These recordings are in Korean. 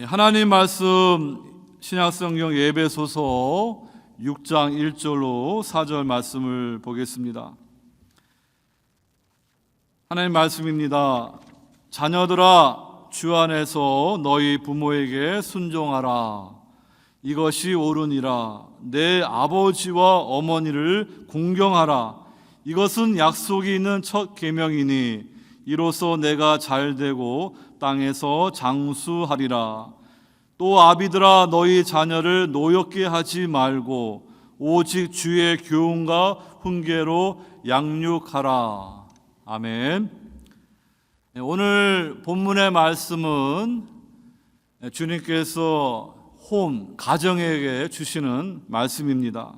하나님 말씀 신약성경 에베소서 6장 1절로 4절 말씀을 보겠습니다. 하나님 말씀입니다. 자녀들아, 주 안에서 너희 부모에게 순종하라. 이것이 옳으니라. 내 아버지와 어머니를 공경하라. 이것은 약속이 있는 첫 계명이니 이로써 내가 잘되고 땅에서 장수하리라. 또 아비들아, 너희 자녀를 노엽게 하지 말고 오직 주의 교훈과 훈계로 양육하라. 아멘. 오늘 본문의 말씀은 주님께서 가정에게 주시는 말씀입니다.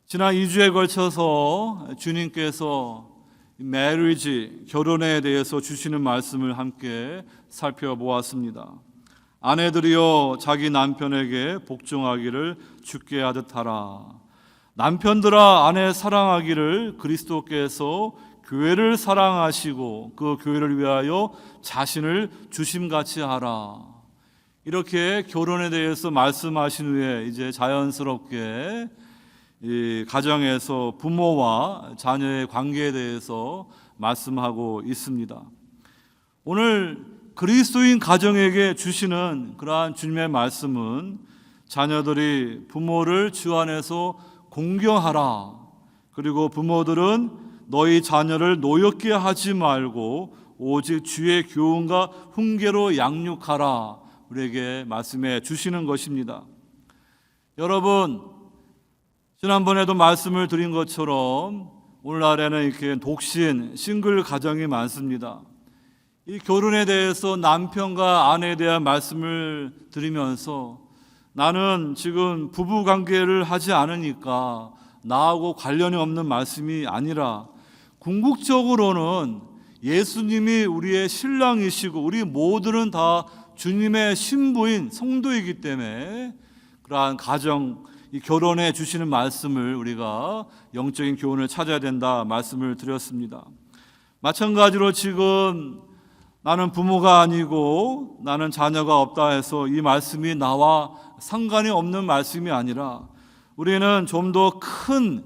지난 2주에 걸쳐서 주님께서 매리지, 결혼에 대해서 주시는 말씀을 함께 살펴보았습니다. 아내들이여 자기 남편에게 복종하기를 주께 하듯 하라. 남편들아, 아내 사랑하기를 그리스도께서 교회를 사랑하시고 그 교회를 위하여 자신을 주심같이 하라. 이렇게 결혼에 대해서 말씀하신 후에 이제 자연스럽게 이 가정에서 부모와 자녀의 관계에 대해서 말씀하고 있습니다. 오늘 그리스도인 가정에게 주시는 그러한 주님의 말씀은 자녀들이 부모를 주 안에서 공경하라. 그리고 부모들은 너희 자녀를 노엽게 하지 말고 오직 주의 교훈과 훈계로 양육하라. 우리에게 말씀해 주시는 것입니다. 여러분, 지난번에도 말씀을 드린 것처럼 오늘날에는 이렇게 독신, 싱글 가정이 많습니다. 이 결혼에 대해서 남편과 아내에 대한 말씀을 드리면서 나는 지금 부부 관계를 하지 않으니까 나하고 관련이 없는 말씀이 아니라 궁극적으로는 예수님이 우리의 신랑이시고 우리 모두는 다 주님의 신부인 성도이기 때문에 그러한 가정, 이 결혼에 주시는 말씀을 우리가 영적인 교훈을 찾아야 된다 말씀을 드렸습니다. 마찬가지로 지금 나는 부모가 아니고 나는 자녀가 없다 해서 이 말씀이 나와 상관이 없는 말씀이 아니라 우리는 좀 더 큰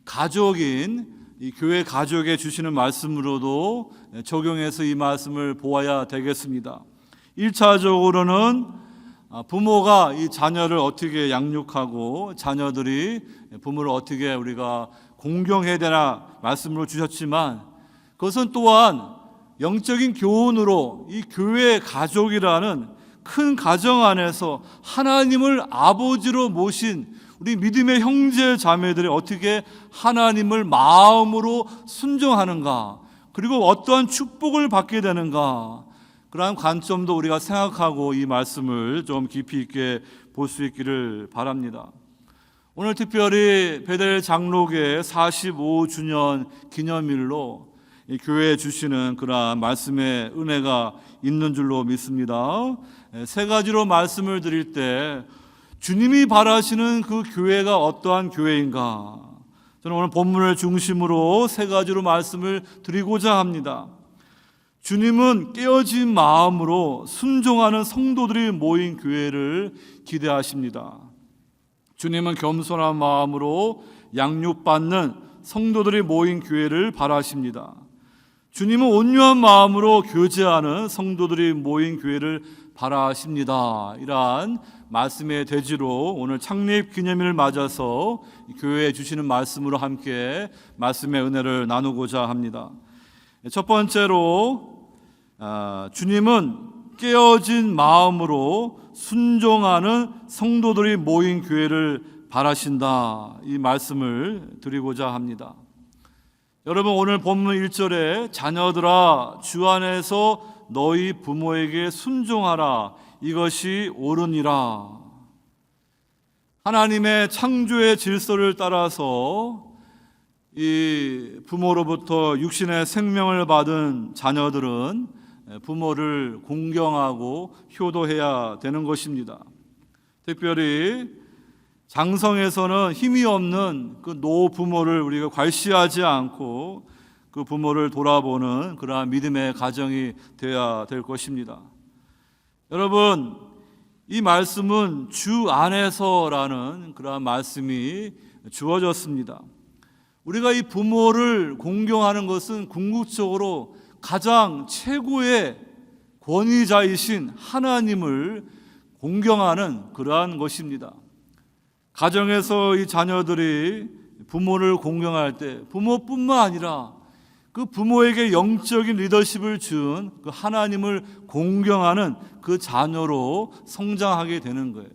가족인 이 교회 가족에 주시는 말씀으로도 적용해서 이 말씀을 보아야 되겠습니다. 1차적으로는 부모가 이 자녀를 어떻게 양육하고 자녀들이 부모를 어떻게 우리가 공경해야 되나 말씀으로 주셨지만 그것은 또한 영적인 교훈으로 이 교회 가족이라는 큰 가정 안에서 하나님을 아버지로 모신 우리 믿음의 형제 자매들이 어떻게 하나님을 마음으로 순종하는가, 그리고 어떠한 축복을 받게 되는가, 그러한 관점도 우리가 생각하고 이 말씀을 좀 깊이 있게 볼 수 있기를 바랍니다. 오늘 특별히 베델 장로교회 45주년 기념일로 이 교회에 주시는 그러한 말씀의 은혜가 있는 줄로 믿습니다. 세 가지로 말씀을 드릴 때 주님이 바라시는 그 교회가 어떠한 교회인가, 저는 오늘 본문을 중심으로 세 가지로 말씀을 드리고자 합니다. 주님은 깨어진 마음으로 순종하는 성도들이 모인 교회를 기대하십니다. 주님은 겸손한 마음으로 양육받는 성도들이 모인 교회를 바라십니다. 주님은 온유한 마음으로 교제하는 성도들이 모인 교회를 바라십니다. 이러한 말씀의 대지로 오늘 창립 기념일을 맞아서 교회에 주시는 말씀으로 함께 말씀의 은혜를 나누고자 합니다. 첫 번째로 주님은 깨어진 마음으로 순종하는 성도들이 모인 교회를 바라신다, 이 말씀을 드리고자 합니다. 여러분, 오늘 본문 1절에 자녀들아, 주 안에서 너희 부모에게 순종하라. 이것이 옳으니라. 하나님의 창조의 질서를 따라서 이 부모로부터 육신의 생명을 받은 자녀들은 부모를 공경하고 효도해야 되는 것입니다. 특별히 장성에서는 힘이 없는 그 노부모를 우리가 괄시하지 않고 그 부모를 돌아보는 그러한 믿음의 가정이 되어야 될 것입니다. 여러분, 이 말씀은 주 안에서라는 그러한 말씀이 주어졌습니다. 우리가 이 부모를 공경하는 것은 궁극적으로 가장 최고의 권위자이신 하나님을 공경하는 그러한 것입니다. 가정에서 이 자녀들이 부모를 공경할 때 부모뿐만 아니라 그 부모에게 영적인 리더십을 준 그 하나님을 공경하는 그 자녀로 성장하게 되는 거예요.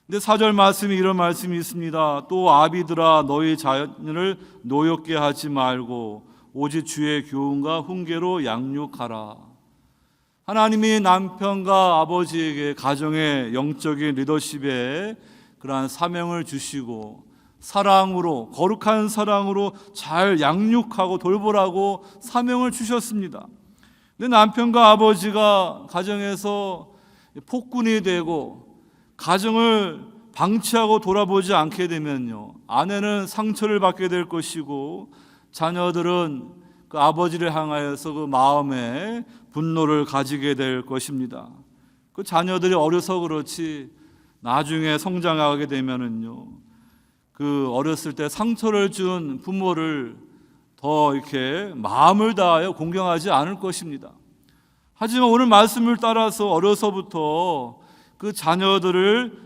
근데 4절 말씀이 이런 말씀이 있습니다. 또 아비들아 너희 자녀를 노엽게 하지 말고 오직 주의 교훈과 훈계로 양육하라. 하나님이 남편과 아버지에게 가정의 영적인 리더십에 그러한 사명을 주시고 사랑으로, 거룩한 사랑으로 잘 양육하고 돌보라고 사명을 주셨습니다. 근데 남편과 아버지가 가정에서 폭군이 되고 가정을 방치하고 돌아보지 않게 되면요, 아내는 상처를 받게 될 것이고 자녀들은 그 아버지를 향하여서 그 마음에 분노를 가지게 될 것입니다. 그 자녀들이 어려서 그렇지 나중에 성장하게 되면은요, 그 어렸을 때 상처를 준 부모를 더 이렇게 마음을 다하여 공경하지 않을 것입니다. 하지만 오늘 말씀을 따라서 어려서부터 그 자녀들을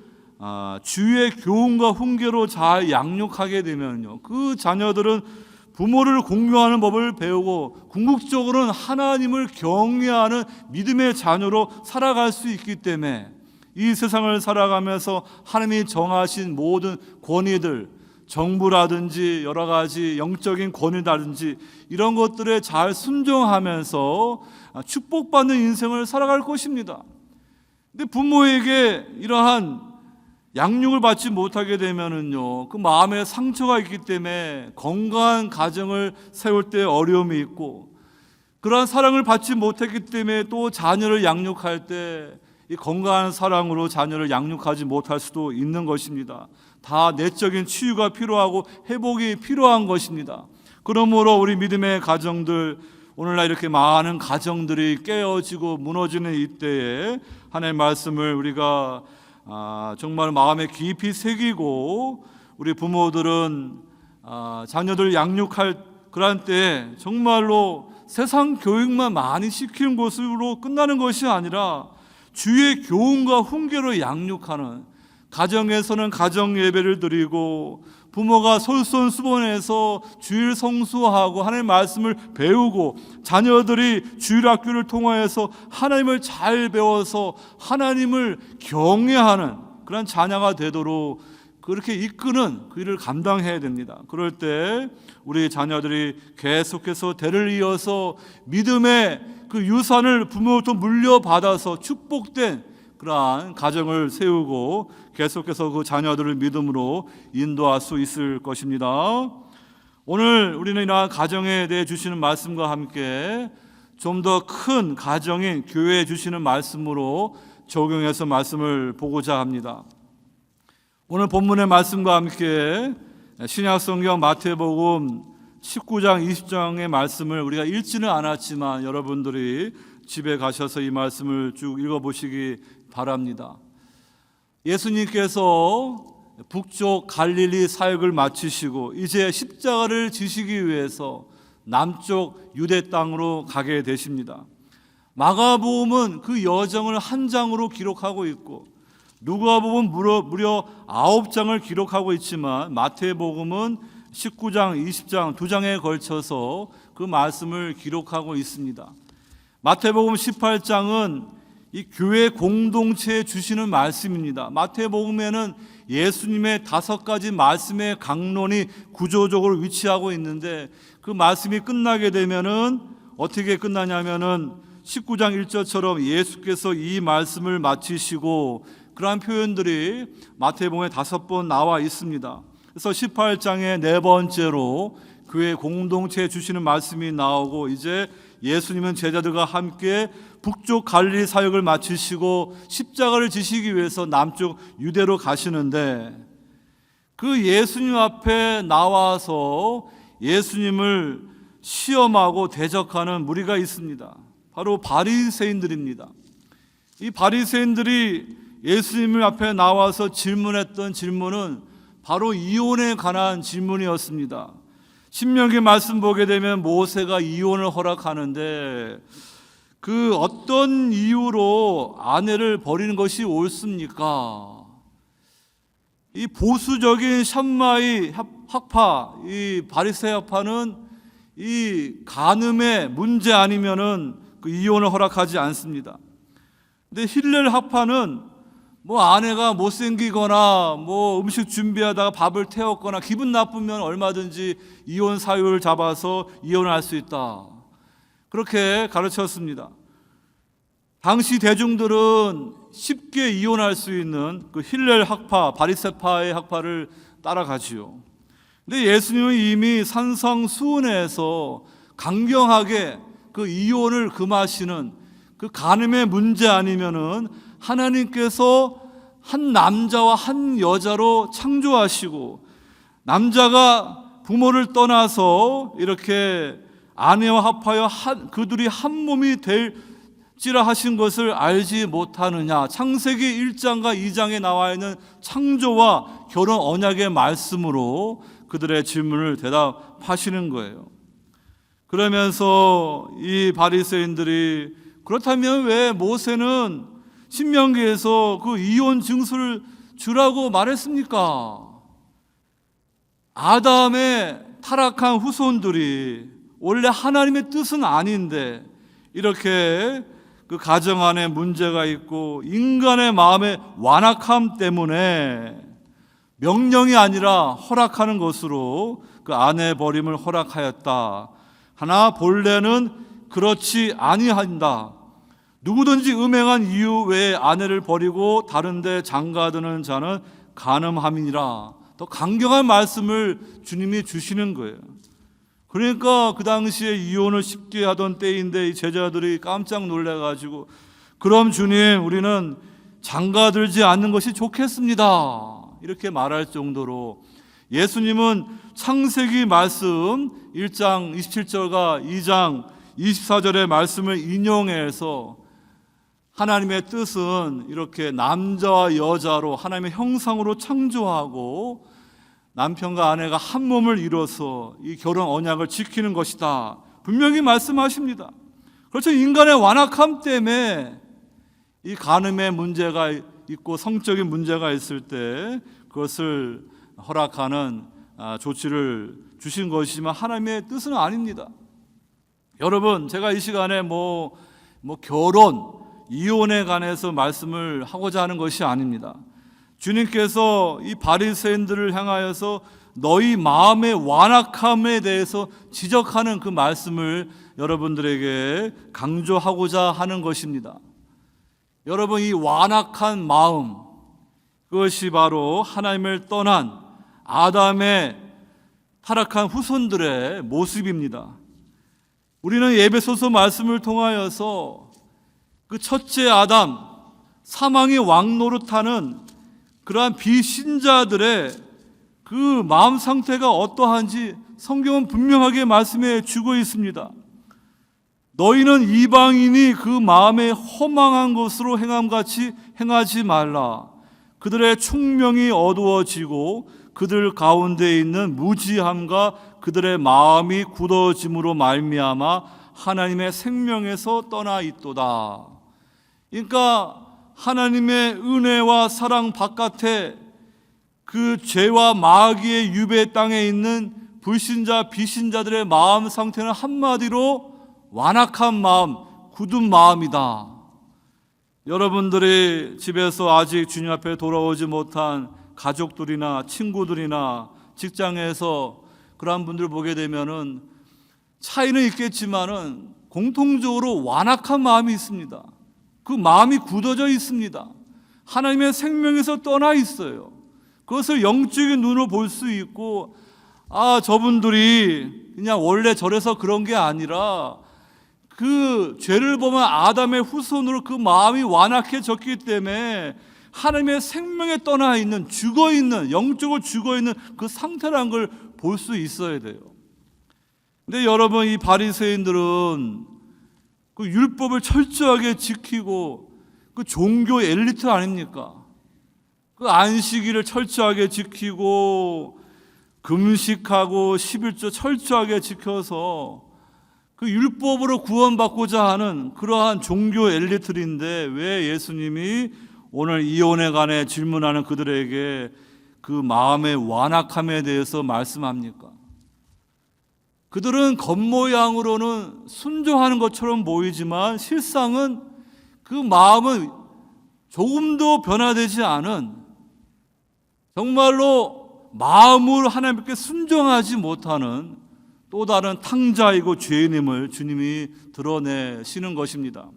주의 교훈과 훈계로 잘 양육하게 되면요, 그 자녀들은 부모를 공경하는 법을 배우고 궁극적으로는 하나님을 경외하는 믿음의 자녀로 살아갈 수 있기 때문에 이 세상을 살아가면서 하나님이 정하신 모든 권위들, 정부라든지 여러 가지 영적인 권위라든지 이런 것들에 잘 순종하면서 축복받는 인생을 살아갈 것입니다. 근데 부모에게 이러한 양육을 받지 못하게 되면은요, 그 마음에 상처가 있기 때문에 건강한 가정을 세울 때 어려움이 있고, 그러한 사랑을 받지 못했기 때문에 또 자녀를 양육할 때 이 건강한 사랑으로 자녀를 양육하지 못할 수도 있는 것입니다. 다 내적인 치유가 필요하고 회복이 필요한 것입니다. 그러므로 우리 믿음의 가정들, 오늘날 이렇게 많은 가정들이 깨어지고 무너지는 이때에 하나님의 말씀을 우리가 정말 마음에 깊이 새기고, 우리 부모들은 자녀들 양육할 그런 때에 정말로 세상 교육만 많이 시키는 것으로 끝나는 것이 아니라 주의 교훈과 훈계로 양육하는, 가정에서는 가정 예배를 드리고 부모가 솔선수범해서 주일 성수하고 하나님의 말씀을 배우고 자녀들이 주일 학교를 통하여서 하나님을 잘 배워서 하나님을 경외하는 그런 자녀가 되도록 그렇게 이끄는 그 일을 감당해야 됩니다. 그럴 때 우리 자녀들이 계속해서 대를 이어서 믿음의 그 유산을 부모로부터 물려받아서 축복된 그러한 가정을 세우고 계속해서 그 자녀들을 믿음으로 인도할 수 있을 것입니다. 오늘 우리는 이러한 가정에 대해 주시는 말씀과 함께 좀 더 큰 가정인 교회에 주시는 말씀으로 적용해서 말씀을 보고자 합니다. 오늘 본문의 말씀과 함께 신약성경 마태복음 19장 20장의 말씀을 우리가 읽지는 않았지만 여러분들이 집에 가셔서 이 말씀을 쭉 읽어보시기 바랍니다. 예수님께서 북쪽 갈릴리 사역을 마치시고 이제 십자가를 지시기 위해서 남쪽 유대 땅으로 가게 되십니다. 마가복음은 그 여정을 한 장으로 기록하고 있고 누가복음은 무려 9장을 기록하고 있지만 마태복음은 19장, 20장 두 장에 걸쳐서 그 말씀을 기록하고 있습니다. 마태복음 18장은 이 교회 공동체에 주시는 말씀입니다. 마태복음에는 예수님의 5가지 말씀의 강론이 구조적으로 위치하고 있는데 그 말씀이 끝나게 되면은 어떻게 끝나냐면은 19장 1절처럼 예수께서 이 말씀을 마치시고 그러한 표현들이 마태복음에 5번 나와 있습니다. 그래서 18장의 4번째로 교회 공동체에 주시는 말씀이 나오고 이제 예수님은 제자들과 함께 북쪽 갈릴리 사역을 마치시고 십자가를 지시기 위해서 남쪽 유대로 가시는데 그 예수님 앞에 나와서 예수님을 시험하고 대적하는 무리가 있습니다. 바로 바리새인들입니다. 이 바리새인들이 예수님 앞에 나와서 질문했던 질문은 바로 이혼에 관한 질문이었습니다. 신명기 말씀 보게 되면 모세가 이혼을 허락하는데 그 어떤 이유로 아내를 버리는 것이 옳습니까? 이 보수적인 샴마이 학파, 이 바리새 학파는 이 간음의 문제 아니면은 그 이혼을 허락하지 않습니다. 근데 힐렐 학파는 뭐 아내가 못생기거나 뭐 음식 준비하다가 밥을 태웠거나 기분 나쁘면 얼마든지 이혼 사유를 잡아서 이혼할 수 있다. 그렇게 가르쳤습니다. 당시 대중들은 쉽게 이혼할 수 있는 그 힐렐 학파, 바리새파의 학파를 따라가지요. 근데 예수님은 이미 산상수훈에서 강경하게 그 이혼을 금하시는 그 간음의 문제 아니면은 하나님께서 한 남자와 한 여자로 창조하시고 남자가 부모를 떠나서 이렇게 아내와 합하여 그들이 한 몸이 될지라 하신 것을 알지 못하느냐. 창세기 1장과 2장에 나와 있는 창조와 결혼 언약의 말씀으로 그들의 질문을 대답하시는 거예요. 그러면서 이 바리새인들이 그렇다면 왜 모세는 신명기에서 그 이혼 징수를 주라고 말했습니까? 아담의 타락한 후손들이 원래 하나님의 뜻은 아닌데 이렇게 그 가정 안에 문제가 있고 인간의 마음의 완악함 때문에 명령이 아니라 허락하는 것으로 그 아내 버림을 허락하였다. 하나 본래는 그렇지 아니한다. 누구든지 음행한 이유 외에 아내를 버리고 다른 데 장가드는 자는 간음함이니라. 더 강경한 말씀을 주님이 주시는 거예요. 그러니까 그 당시에 이혼을 쉽게 하던 때인데 이 제자들이 깜짝 놀라가지고 그럼 주님 우리는 장가들지 않는 것이 좋겠습니다. 이렇게 말할 정도로 예수님은 창세기 말씀 1장 27절과 2장 24절의 말씀을 인용해서 하나님의 뜻은 이렇게 남자와 여자로 하나님의 형상으로 창조하고 남편과 아내가 한 몸을 이뤄서 이 결혼 언약을 지키는 것이다. 분명히 말씀하십니다. 그렇죠. 인간의 완악함 때문에 이 간음의 문제가 있고 성적인 문제가 있을 때 그것을 허락하는 조치를 주신 것이지만 하나님의 뜻은 아닙니다. 여러분, 제가 이 시간에 결혼, 이혼에 관해서 말씀을 하고자 하는 것이 아닙니다. 주님께서 이 바리새인들을 향하여서 너희 마음의 완악함에 대해서 지적하는 그 말씀을 여러분들에게 강조하고자 하는 것입니다. 여러분, 이 완악한 마음, 그것이 바로 하나님을 떠난 아담의 타락한 후손들의 모습입니다. 우리는 에베소서 말씀을 통하여서 그 첫째 아담, 사망의 왕노릇하는 그러한 비신자들의 그 마음 상태가 어떠한지 성경은 분명하게 말씀해 주고 있습니다. 너희는 이방인이 그 마음에 허망한 것으로 행함같이 행하지 말라. 그들의 총명이 어두워지고 그들 가운데 있는 무지함과 그들의 마음이 굳어짐으로 말미암아 하나님의 생명에서 떠나 있도다. 그러니까 하나님의 은혜와 사랑 바깥에 그 죄와 마귀의 유배 땅에 있는 불신자 비신자들의 마음 상태는 한마디로 완악한 마음, 굳은 마음이다. 여러분들이 집에서 아직 주님 앞에 돌아오지 못한 가족들이나 친구들이나 직장에서 그러한 분들 보게 되면은 차이는 있겠지만은 공통적으로 완악한 마음이 있습니다. 그 마음이 굳어져 있습니다. 하나님의 생명에서 떠나 있어요. 그것을 영적인 눈으로 볼 수 있고, 저분들이 그냥 원래 저래서 그런 게 아니라 그 죄를 보면 아담의 후손으로 그 마음이 완악해졌기 때문에 하나님의 생명에 떠나 있는, 죽어 있는, 영적으로 죽어 있는 그 상태라는 걸 볼 수 있어야 돼요. 근데 여러분, 이 바리새인들은 그 율법을 철저하게 지키고 그 그 종교 엘리트 아닙니까? 그 안식일을 철저하게 지키고 금식하고 11조 철저하게 지켜서 그 율법으로 구원받고자 하는 그러한 종교 엘리트인데 왜 예수님이 오늘 이혼에 관해 질문하는 그들에게 그 마음의 완악함에 대해서 말씀합니까? 그들은 겉모양으로는 순종하는 것처럼 보이지만 실상은 그 마음은 조금도 변화되지 않은 정말로 마음을 하나님께 순종하지 못하는 또 다른 탕자이고 죄인임을 주님이 드러내시는 것입니다.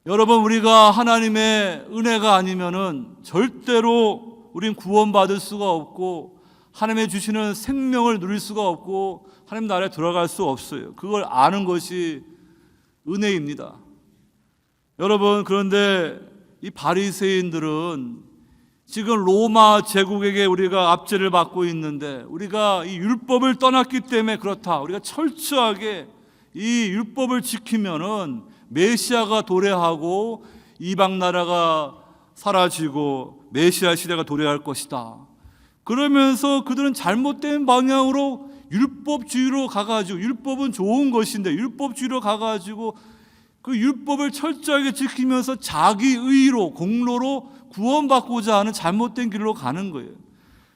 여러분, 우리가 하나님의 은혜가 아니면은 절대로 우린 구원받을 수가 없고 하나님의 주시는 생명을 누릴 수가 없고 하나님 나라에 들어갈 수 없어요. 그걸 아는 것이 은혜입니다. 여러분, 그런데 이 바리새인들은 지금 로마 제국에게 우리가 압제를 받고 있는데 우리가 이 율법을 떠났기 때문에 그렇다. 우리가 철저하게 이 율법을 지키면은 메시아가 도래하고 이방 나라가 사라지고 메시아 시대가 도래할 것이다. 그러면서 그들은 잘못된 방향으로 율법주의로 가가지고 율법은 좋은 것인데 율법주의로 가가지고 그 율법을 철저하게 지키면서 자기 의로 공로로 구원받고자 하는 잘못된 길로 가는 거예요.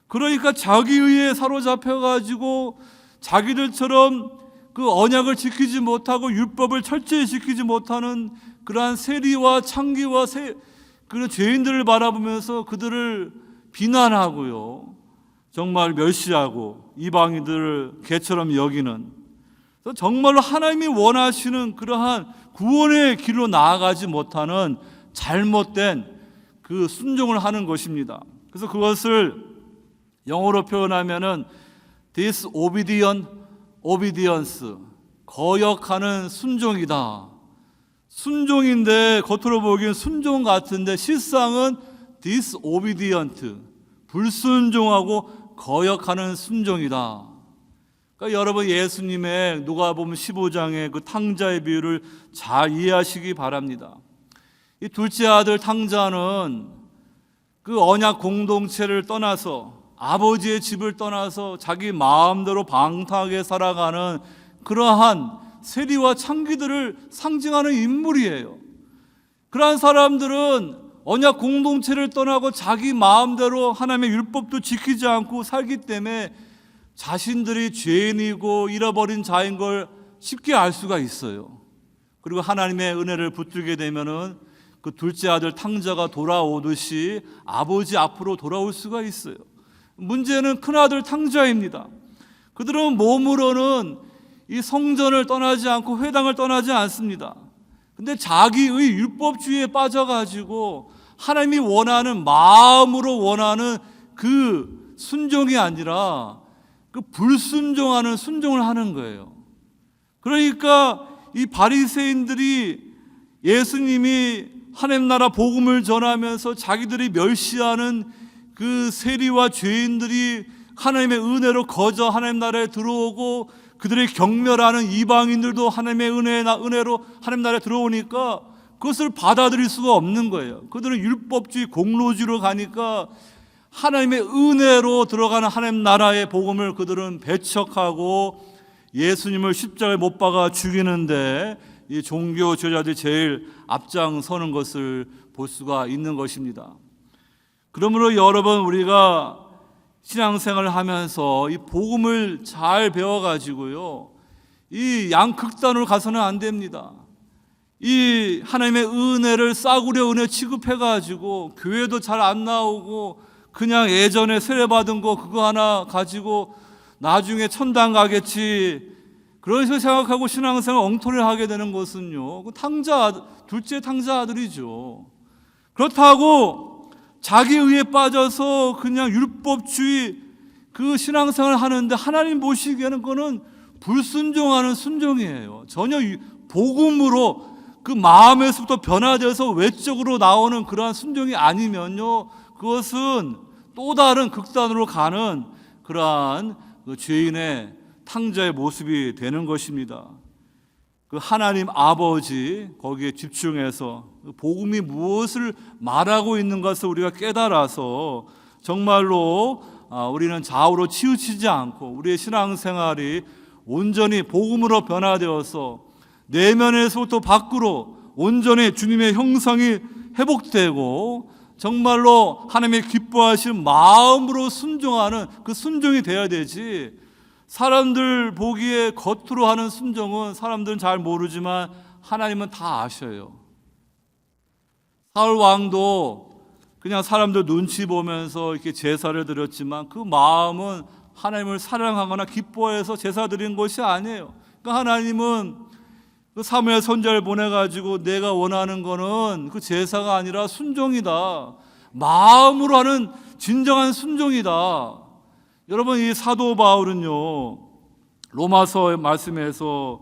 그러니까 자기 의에 사로잡혀가지고 자기들처럼 그 언약을 지키지 못하고 율법을 철저히 지키지 못하는 그러한 세리와 창기와 그런 죄인들을 바라보면서 그들을 비난하고요. 정말 멸시하고 이방인들을 개처럼 여기는 정말로 하나님이 원하시는 그러한 구원의 길로 나아가지 못하는 잘못된 그 순종을 하는 것입니다. 그래서 그것을 영어로 표현하면은 disobedient obedience, 거역하는 순종이다. 순종인데 겉으로 보기엔 순종 같은데 실상은 disobedient, 불순종하고 거역하는 순종이다. 그러니까 여러분, 예수님의 누가복음 15장의 그 탕자의 비유를 잘 이해하시기 바랍니다. 이 둘째 아들 탕자는 그 언약 공동체를 떠나서 아버지의 집을 떠나서 자기 마음대로 방탕하게 살아가는 그러한 세리와 창기들을 상징하는 인물이에요. 그러한 사람들은 언약 공동체를 떠나고 자기 마음대로 하나님의 율법도 지키지 않고 살기 때문에 자신들이 죄인이고 잃어버린 자인 걸 쉽게 알 수가 있어요. 그리고 하나님의 은혜를 붙들게 되면은 그 둘째 아들 탕자가 돌아오듯이 아버지 앞으로 돌아올 수가 있어요. 문제는 큰아들 탕자입니다. 그들은 몸으로는 이 성전을 떠나지 않고 회당을 떠나지 않습니다. 근데 자기의 율법주의에 빠져가지고 하나님이 원하는 마음으로 원하는 그 순종이 아니라 그 불순종하는 순종을 하는 거예요. 그러니까 이 바리새인들이 예수님이 하나님 나라 복음을 전하면서 자기들이 멸시하는 그 세리와 죄인들이 하나님의 은혜로 거저 하나님 나라에 들어오고 그들의 경멸하는 이방인들도 하나님의 은혜로 하나님 나라에 들어오니까 그것을 받아들일 수가 없는 거예요. 그들은 율법주의 공로주의로 가니까 하나님의 은혜로 들어가는 하나님 나라의 복음을 그들은 배척하고 예수님을 십자가에 못 박아 죽이는데 이 종교 지도자들이 제일 앞장서는 것을 볼 수가 있는 것입니다. 그러므로 여러분, 우리가 신앙생활을 하면서 이 복음을 잘 배워가지고요, 이 양극단으로 가서는 안 됩니다. 이 하나님의 은혜를 싸구려 은혜 취급해가지고 교회도 잘 안 나오고 그냥 예전에 세례받은 거 그거 하나 가지고 나중에 천당 가겠지, 그런 식으로 생각하고 신앙생활 엉터리를 하게 되는 것은요, 둘째 탕자 아들이죠. 그렇다고 자기 의에 빠져서 그냥 율법주의 그 신앙생활을 하는데 하나님 보시기에는 그거는 불순종하는 순종이에요. 전혀 복음으로 그 마음에서부터 변화돼서 외적으로 나오는 그러한 순종이 아니면요, 그것은 또 다른 극단으로 가는 그러한 그 죄인의 탕자의 모습이 되는 것입니다. 그 하나님 아버지 거기에 집중해서 복음이 무엇을 말하고 있는 것을 우리가 깨달아서 정말로 우리는 좌우로 치우치지 않고 우리의 신앙생활이 온전히 복음으로 변화되어서 내면에서부터 밖으로 온전히 주님의 형상이 회복되고 정말로 하나님의 기뻐하시는 마음으로 순종하는 그 순종이 되어야 되지, 사람들 보기에 겉으로 하는 순종은 사람들은 잘 모르지만 하나님은 다 아셔요. 사울 왕도 그냥 사람들 눈치 보면서 이렇게 제사를 드렸지만 그 마음은 하나님을 사랑하거나 기뻐해서 제사 드린 것이 아니에요. 그러니까 하나님은 그 사무엘 선지자를 보내가지고 내가 원하는 거는 그 제사가 아니라 순종이다, 마음으로 하는 진정한 순종이다. 여러분, 이 사도 바울은요 로마서 말씀에서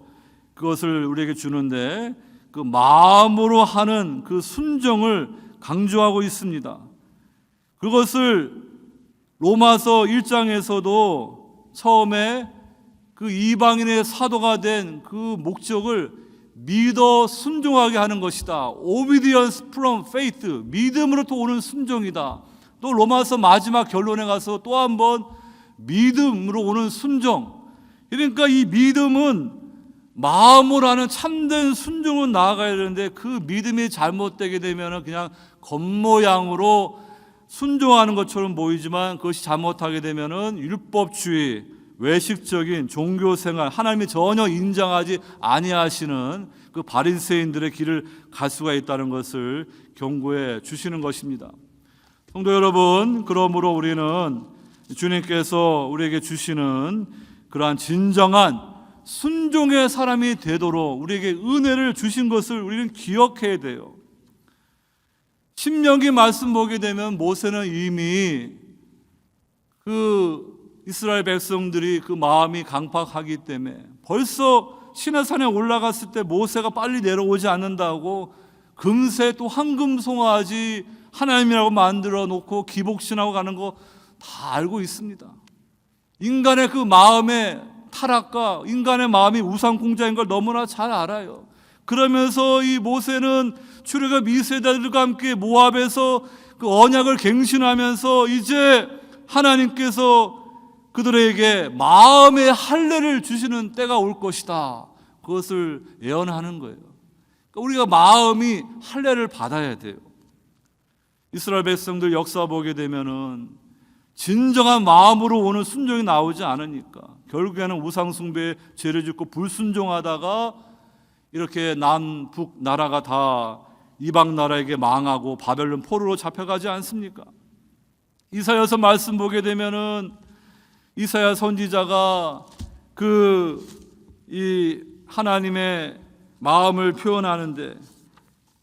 그것을 우리에게 주는데 그 마음으로 하는 그 순종을 강조하고 있습니다. 그것을 로마서 1장에서도 처음에 그 이방인의 사도가 된 그 목적을 믿어 순종하게 하는 것이다. Obedience from faith, 믿음으로부터 오는 순종이다. 또 로마서 마지막 결론에 가서 또 한 번 믿음으로 오는 순종. 그러니까 이 믿음은 마음으로 하는 참된 순종은 나아가야 되는데 그 믿음이 잘못되게 되면 그냥 겉모양으로 순종하는 것처럼 보이지만 그것이 잘못하게 되면 율법주의, 외식적인 종교생활, 하나님이 전혀 인정하지 아니하시는 그 바리새인들의 길을 갈 수가 있다는 것을 경고해 주시는 것입니다. 성도 여러분, 그러므로 우리는 주님께서 우리에게 주시는 그러한 진정한 순종의 사람이 되도록 우리에게 은혜를 주신 것을 우리는 기억해야 돼요. 신명기 말씀 보게 되면 모세는 이미 그 이스라엘 백성들이 그 마음이 강팍하기 때문에 벌써 시내산에 올라갔을 때 모세가 빨리 내려오지 않는다고 금세 또 황금송아지 하나님이라고 만들어 놓고 기복신하고 가는 거 다 알고 있습니다. 인간의 그 마음의 타락과 인간의 마음이 우상공자인 걸 너무나 잘 알아요. 그러면서 이 모세는 출애굽 2세대들과 함께 모압에서 그 언약을 갱신하면서 이제 하나님께서 그들에게 마음의 할례를 주시는 때가 올 것이다, 그것을 예언하는 거예요. 그러니까 우리가 마음이 할례를 받아야 돼요. 이스라엘 백성들 역사 보게 되면은 진정한 마음으로 오는 순종이 나오지 않으니까 결국에는 우상숭배에 죄를 짓고 불순종하다가 이렇게 남북 나라가 다 이방 나라에게 망하고 바벨론 포로로 잡혀가지 않습니까? 이사야서 말씀 보게 되면은 이사야 선지자가 이 하나님의 마음을 표현하는데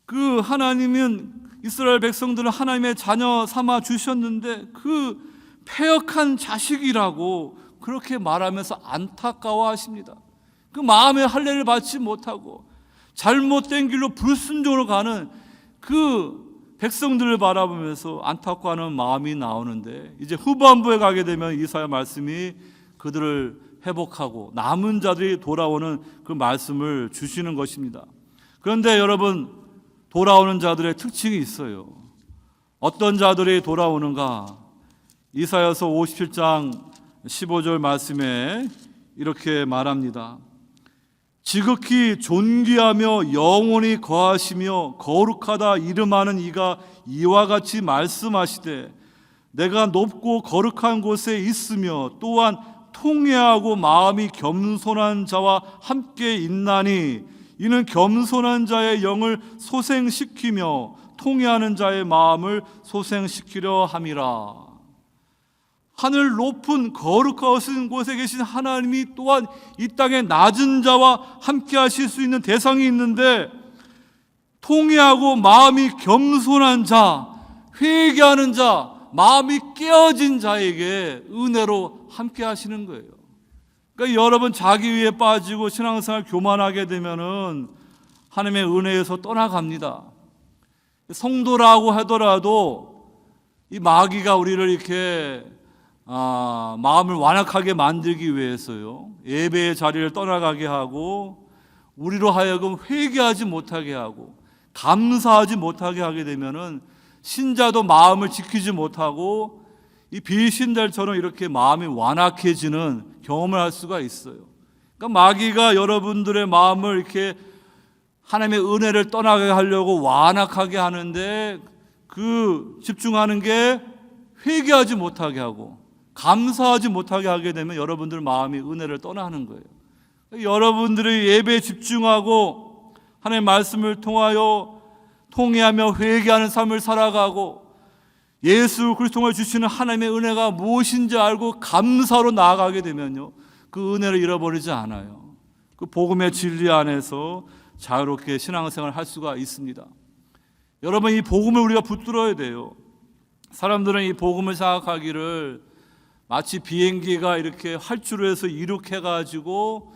그 하나님은 이스라엘 백성들을 하나님의 자녀 삼아 주셨는데 그 패역한 자식이라고 그렇게 말하면서 안타까워하십니다. 그 마음의 할례를 받지 못하고 잘못된 길로 불순종으로 가는 그 백성들을 바라보면서 안타까워하는 마음이 나오는데 이제 후반부에 가게 되면 이사야 말씀이 그들을 회복하고 남은 자들이 돌아오는 그 말씀을 주시는 것입니다. 그런데 여러분, 돌아오는 자들의 특징이 있어요. 어떤 자들이 돌아오는가? 이사야서 57장 15절 말씀에 이렇게 말합니다. 지극히 존귀하며 영원히 거하시며 거룩하다 이름하는 이가 이와 같이 말씀하시되 내가 높고 거룩한 곳에 있으며 또한 통회하고 마음이 겸손한 자와 함께 있나니 이는 겸손한 자의 영을 소생시키며 통회하는 자의 마음을 소생시키려 함이라. 하늘 높은 거룩하신 곳에 계신 하나님이 또한 이 땅의 낮은 자와 함께 하실 수 있는 대상이 있는데 통회하고 마음이 겸손한 자, 회개하는 자, 마음이 깨어진 자에게 은혜로 함께 하시는 거예요. 그러니까 여러분, 자기 위에 빠지고 신앙생활 교만하게 되면은 하나님의 은혜에서 떠나갑니다. 성도라고 하더라도 이 마귀가 우리를 이렇게 마음을 완악하게 만들기 위해서요, 예배의 자리를 떠나가게 하고 우리로 하여금 회개하지 못하게 하고 감사하지 못하게 하게 되면은 신자도 마음을 지키지 못하고 이 비신자처럼 이렇게 마음이 완악해지는 경험을 할 수가 있어요. 그러니까 마귀가 여러분들의 마음을 이렇게 하나님의 은혜를 떠나게 하려고 완악하게 하는데 그 집중하는 게 회개하지 못하게 하고 감사하지 못하게 하게 되면 여러분들 마음이 은혜를 떠나는 거예요. 여러분들이 예배에 집중하고 하나님의 말씀을 통해하며 회개하는 삶을 살아가고 예수 그리스도가 주시는 하나님의 은혜가 무엇인지 알고 감사로 나아가게 되면요, 그 은혜를 잃어버리지 않아요. 그 복음의 진리 안에서 자유롭게 신앙생활을 할 수가 있습니다. 여러분, 이 복음을 우리가 붙들어야 돼요. 사람들은 이 복음을 생각하기를 마치 비행기가 이렇게 활주로 해서 이륙해가지고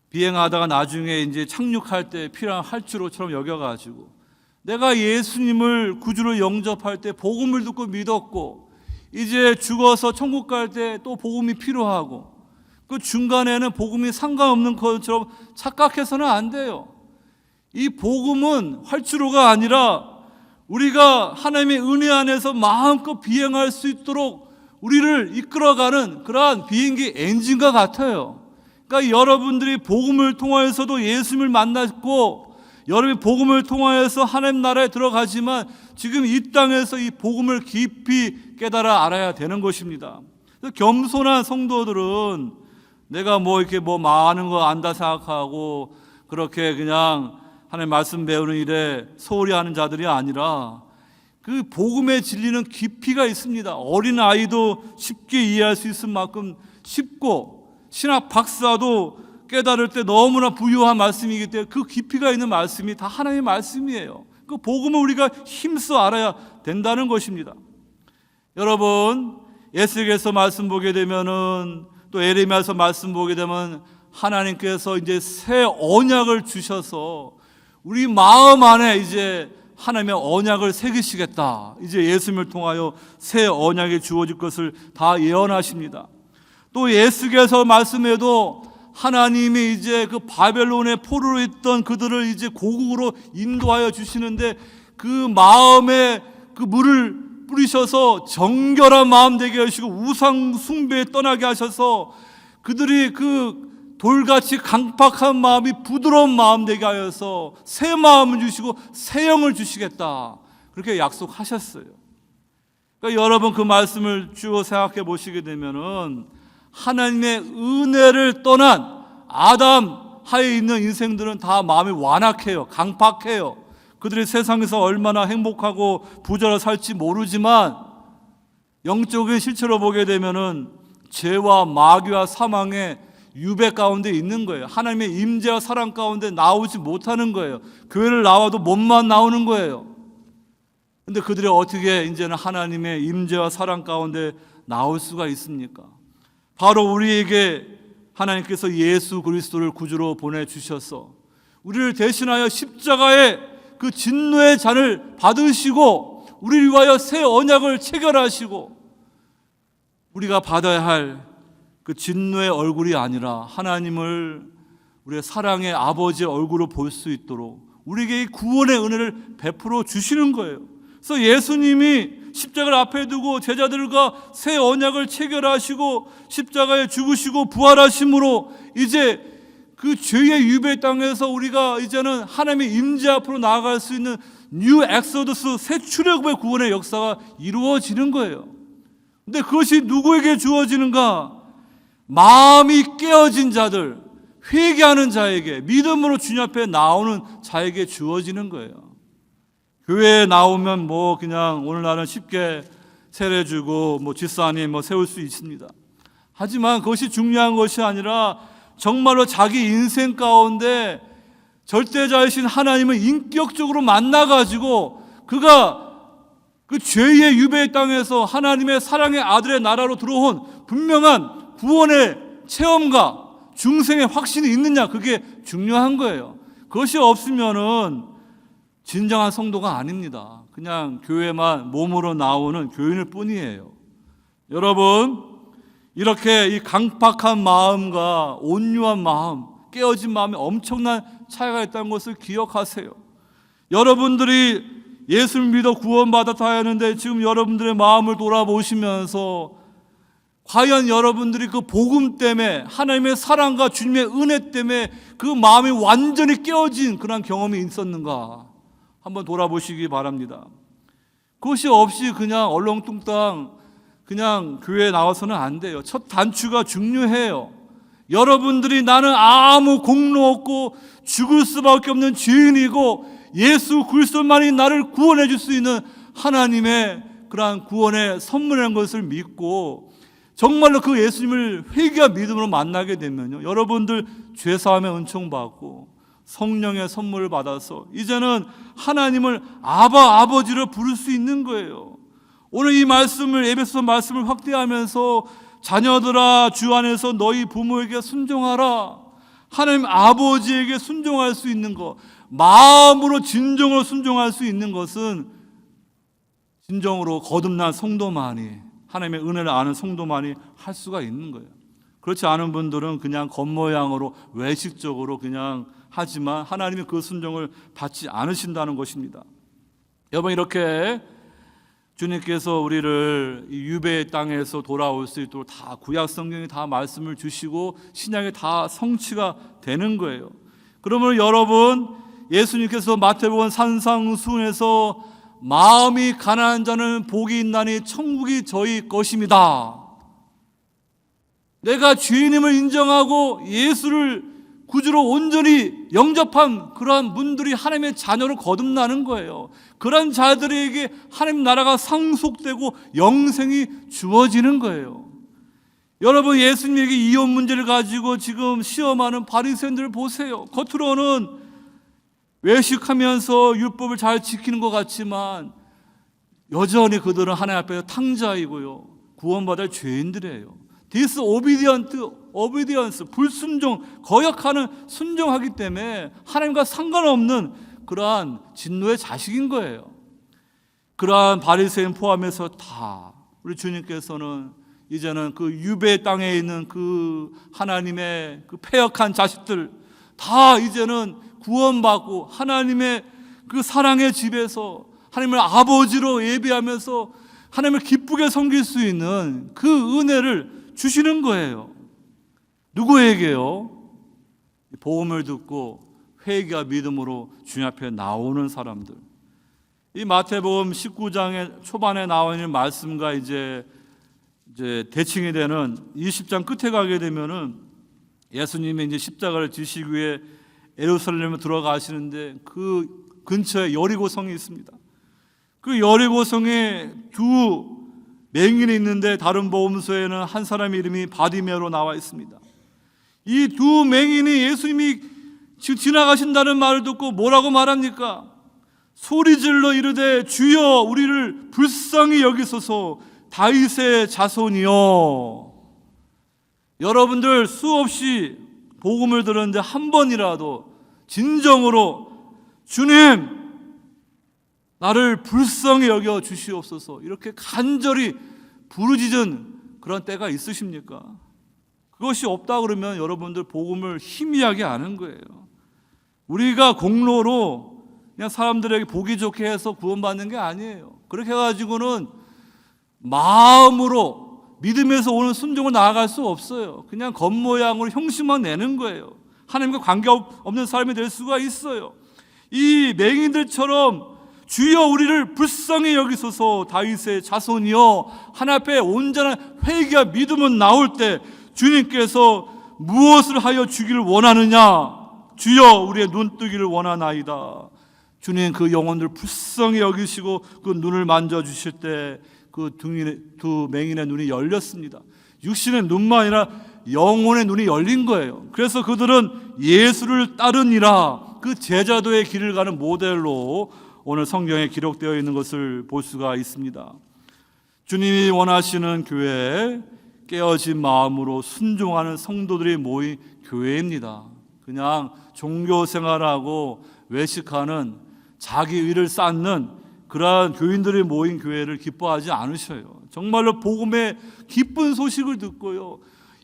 비행하다가 나중에 이제 착륙할 때 필요한 활주로처럼 여겨가지고 내가 예수님을 구주로 영접할 때 복음을 듣고 믿었고 이제 죽어서 천국 갈 때 또 복음이 필요하고 그 중간에는 복음이 상관없는 것처럼 착각해서는 안 돼요. 이 복음은 활주로가 아니라 우리가 하나님의 은혜 안에서 마음껏 비행할 수 있도록 우리를 이끌어가는 그러한 비행기 엔진과 같아요. 그러니까 여러분들이 복음을 통하여서도 예수님을 만났고 여러분이 복음을 통하여서 하나님 나라에 들어가지만 지금 이 땅에서 이 복음을 깊이 깨달아 알아야 되는 것입니다. 그래서 겸손한 성도들은 내가 이렇게 많은 거 안다 생각하고 그렇게 그냥 하나님 말씀 배우는 일에 소홀히 하는 자들이 아니라 그 복음의 진리는 깊이가 있습니다. 어린 아이도 쉽게 이해할 수 있을 만큼 쉽고 신학 박사도 깨달을 때 너무나 부유한 말씀이기 때문에 그 깊이가 있는 말씀이 다 하나님의 말씀이에요. 그 복음을 우리가 힘써 알아야 된다는 것입니다. 여러분, 에스겔서 말씀 보게 되면은 또 에레미야서 말씀 보게 되면 하나님께서 이제 새 언약을 주셔서 우리 마음 안에 이제 하나님의 언약을 새기시겠다. 이제 예수님을 통하여 새 언약이 주어질 것을 다 예언하십니다. 또 에스겔서 말씀에도 하나님이 이제 그 바벨론의 포로로 있던 그들을 이제 고국으로 인도하여 주시는데 그 마음에 그 물을 뿌리셔서 정결한 마음 되게 하시고 우상 숭배에 떠나게 하셔서 그들이 그 돌같이 강팍한 마음이 부드러운 마음 되게 하여서 새 마음을 주시고 새 영을 주시겠다. 그렇게 약속하셨어요. 그러니까 여러분 그 말씀을 쭉 생각해 보시게 되면은 하나님의 은혜를 떠난 아담 하에 있는 인생들은 다 마음이 완악해요. 강팍해요. 그들이 세상에서 얼마나 행복하고 부자로 살지 모르지만 영적인 실체로 보게 되면은 죄와 마귀와 사망의 유배 가운데 있는 거예요. 하나님의 임재와 사랑 가운데 나오지 못하는 거예요. 교회를 나와도 몸만 나오는 거예요. 근데 그들이 어떻게 이제는 하나님의 임재와 사랑 가운데 나올 수가 있습니까? 바로 우리에게 하나님께서 예수 그리스도를 구주로 보내주셔서 우리를 대신하여 십자가의 그 진노의 잔을 받으시고 우리를 위하여 새 언약을 체결하시고 우리가 받아야 할 그 진노의 얼굴이 아니라 하나님을 우리의 사랑의 아버지의 얼굴로 볼 수 있도록 우리에게 이 구원의 은혜를 베풀어 주시는 거예요. 그래서 예수님이 십자가를 앞에 두고 제자들과 새 언약을 체결하시고 십자가에 죽으시고 부활하심으로 이제 그 죄의 유배 땅에서 우리가 이제는 하나님의 임재 앞으로 나아갈 수 있는 뉴 엑소더스 새 출애굽의 구원의 역사가 이루어지는 거예요. 근데 그것이 누구에게 주어지는가? 마음이 깨어진 자들, 회개하는 자에게, 믿음으로 주님 앞에 나오는 자에게 주어지는 거예요. 교회에 나오면 그냥 오늘날은 쉽게 세례주고 집사님 세울 수 있습니다. 하지만 그것이 중요한 것이 아니라 정말로 자기 인생 가운데 절대자이신 하나님을 인격적으로 만나가지고 그가 그 죄의 유배의 땅에서 하나님의 사랑의 아들의 나라로 들어온 분명한 구원의 체험과 중생의 확신이 있느냐, 그게 중요한 거예요. 그것이 없으면은 진정한 성도가 아닙니다. 그냥 교회만 몸으로 나오는 교인일 뿐이에요. 여러분, 이렇게 이 강팍한 마음과 온유한 마음, 깨어진 마음에 엄청난 차이가 있다는 것을 기억하세요. 여러분들이 예수를 믿어 구원받았다 하는데 지금 여러분들의 마음을 돌아보시면서 과연 여러분들이 그 복음 때문에, 하나님의 사랑과 주님의 은혜 때문에 그 마음이 완전히 깨어진 그런 경험이 있었는가 한번 돌아보시기 바랍니다. 그것이 없이 그냥 얼렁뚱땅 그냥 교회에 나와서는 안 돼요. 첫 단추가 중요해요. 여러분들이 나는 아무 공로 없고 죽을 수밖에 없는 죄인이고 예수 그리스도만이 나를 구원해 줄 수 있는 하나님의 그러한 구원의 선물이라는 것을 믿고 정말로 그 예수님을 회개와 믿음으로 만나게 되면요, 여러분들 죄사함의 은총 받고 성령의 선물을 받아서 이제는 하나님을 아버지로 부를 수 있는 거예요. 오늘 이 말씀을, 에베소 말씀을 확대하면서 자녀들아 주 안에서 너희 부모에게 순종하라, 하나님 아버지에게 순종할 수 있는 것, 마음으로 진정으로 순종할 수 있는 것은 진정으로 거듭난 성도만이, 하나님의 은혜를 아는 성도만이 할 수가 있는 거예요. 그렇지 않은 분들은 그냥 겉모양으로 외식적으로 그냥 하지만 하나님이 그 순종을 받지 않으신다는 것입니다. 여러분, 이렇게 주님께서 우리를 이 유배의 땅에서 돌아올 수 있도록 다 구약 성경이 다 말씀을 주시고 신약이 다 성취가 되는 거예요. 그러면 여러분, 예수님께서 마태복음 산상수훈에서 마음이 가난한 자는 복이 있나니 천국이 저희 것입니다. 내가 주님을 인정하고 예수를 구주로 온전히 영접한 그러한 분들이 하나님의 자녀로 거듭나는 거예요. 그런 자들에게 하나님 나라가 상속되고 영생이 주어지는 거예요. 여러분, 예수님에게 이혼 문제를 가지고 지금 시험하는 바리새인들을 보세요. 겉으로는 외식하면서 율법을 잘 지키는 것 같지만 여전히 그들은 하나님 앞에 탕자이고요, 구원받을 죄인들이에요. disobedience, 불순종, 거역하는, 순종하기 때문에 하나님과 상관없는 그러한 진노의 자식인 거예요. 그러한 바리새인 포함해서 다 우리 주님께서는 이제는 그 유배 땅에 있는 그 하나님의 그 패역한 자식들 다 이제는 구원받고 하나님의 그 사랑의 집에서 하나님을 아버지로 예배하면서 하나님을 기쁘게 섬길 수 있는 그 은혜를 주시는 거예요. 누구에게요? 복음을 듣고 회개와 믿음으로 주님 앞에 나오는 사람들. 이 마태복음 19장의 초반에 나와 있는 말씀과 이제 대칭이 되는 20장 끝에 가게 되면은 예수님이 이제 십자가를 지시기 위해 예루살렘에 들어가시는데 그 근처에 여리고성이 있습니다. 그 여리고성에 두 맹인이 있는데 다른 복음서에는 한 사람의 이름이 바디메로 나와 있습니다. 이 두 맹인이 예수님이 지나가신다는 말을 듣고 뭐라고 말합니까? 소리질러 이르되 주여 우리를 불쌍히 여기소서 다윗의 자손이여. 여러분들 수없이 복음을 들었는데 한 번이라도 진정으로 주님 나를 불쌍히 여겨 주시옵소서 이렇게 간절히 부르짖은 그런 때가 있으십니까? 그것이 없다 그러면 여러분들 복음을 희미하게 아는 거예요. 우리가 공로로 그냥 사람들에게 보기 좋게 해서 구원받는 게 아니에요. 그렇게 해가지고는 마음으로 믿음에서 오는 순종을 나아갈 수 없어요. 그냥 겉모양으로 형식만 내는 거예요. 하나님과 관계없는 사람이 될 수가 있어요. 이 맹인들처럼 주여 우리를 불쌍히 여기소서 다윗의 자손이여 하나님 앞에 온전한 회개와 믿음은 나올 때 주님께서 무엇을 하여 주기를 원하느냐? 주여 우리의 눈뜨기를 원하나이다. 주님 그 영혼들 불쌍히 여기시고 그 눈을 만져주실 때 그 두 맹인의 눈이 열렸습니다. 육신의 눈만 아니라 영혼의 눈이 열린 거예요. 그래서 그들은 예수를 따르니라 그 제자도의 길을 가는 모델로 오늘 성경에 기록되어 있는 것을 볼 수가 있습니다. 주님이 원하시는 교회, 깨어진 마음으로 순종하는 성도들이 모인 교회입니다. 그냥 종교생활하고 외식하는 자기 의를 쌓는 그러한 교인들이 모인 교회를 기뻐하지 않으셔요. 정말로 복음의 기쁜 소식을 듣고요,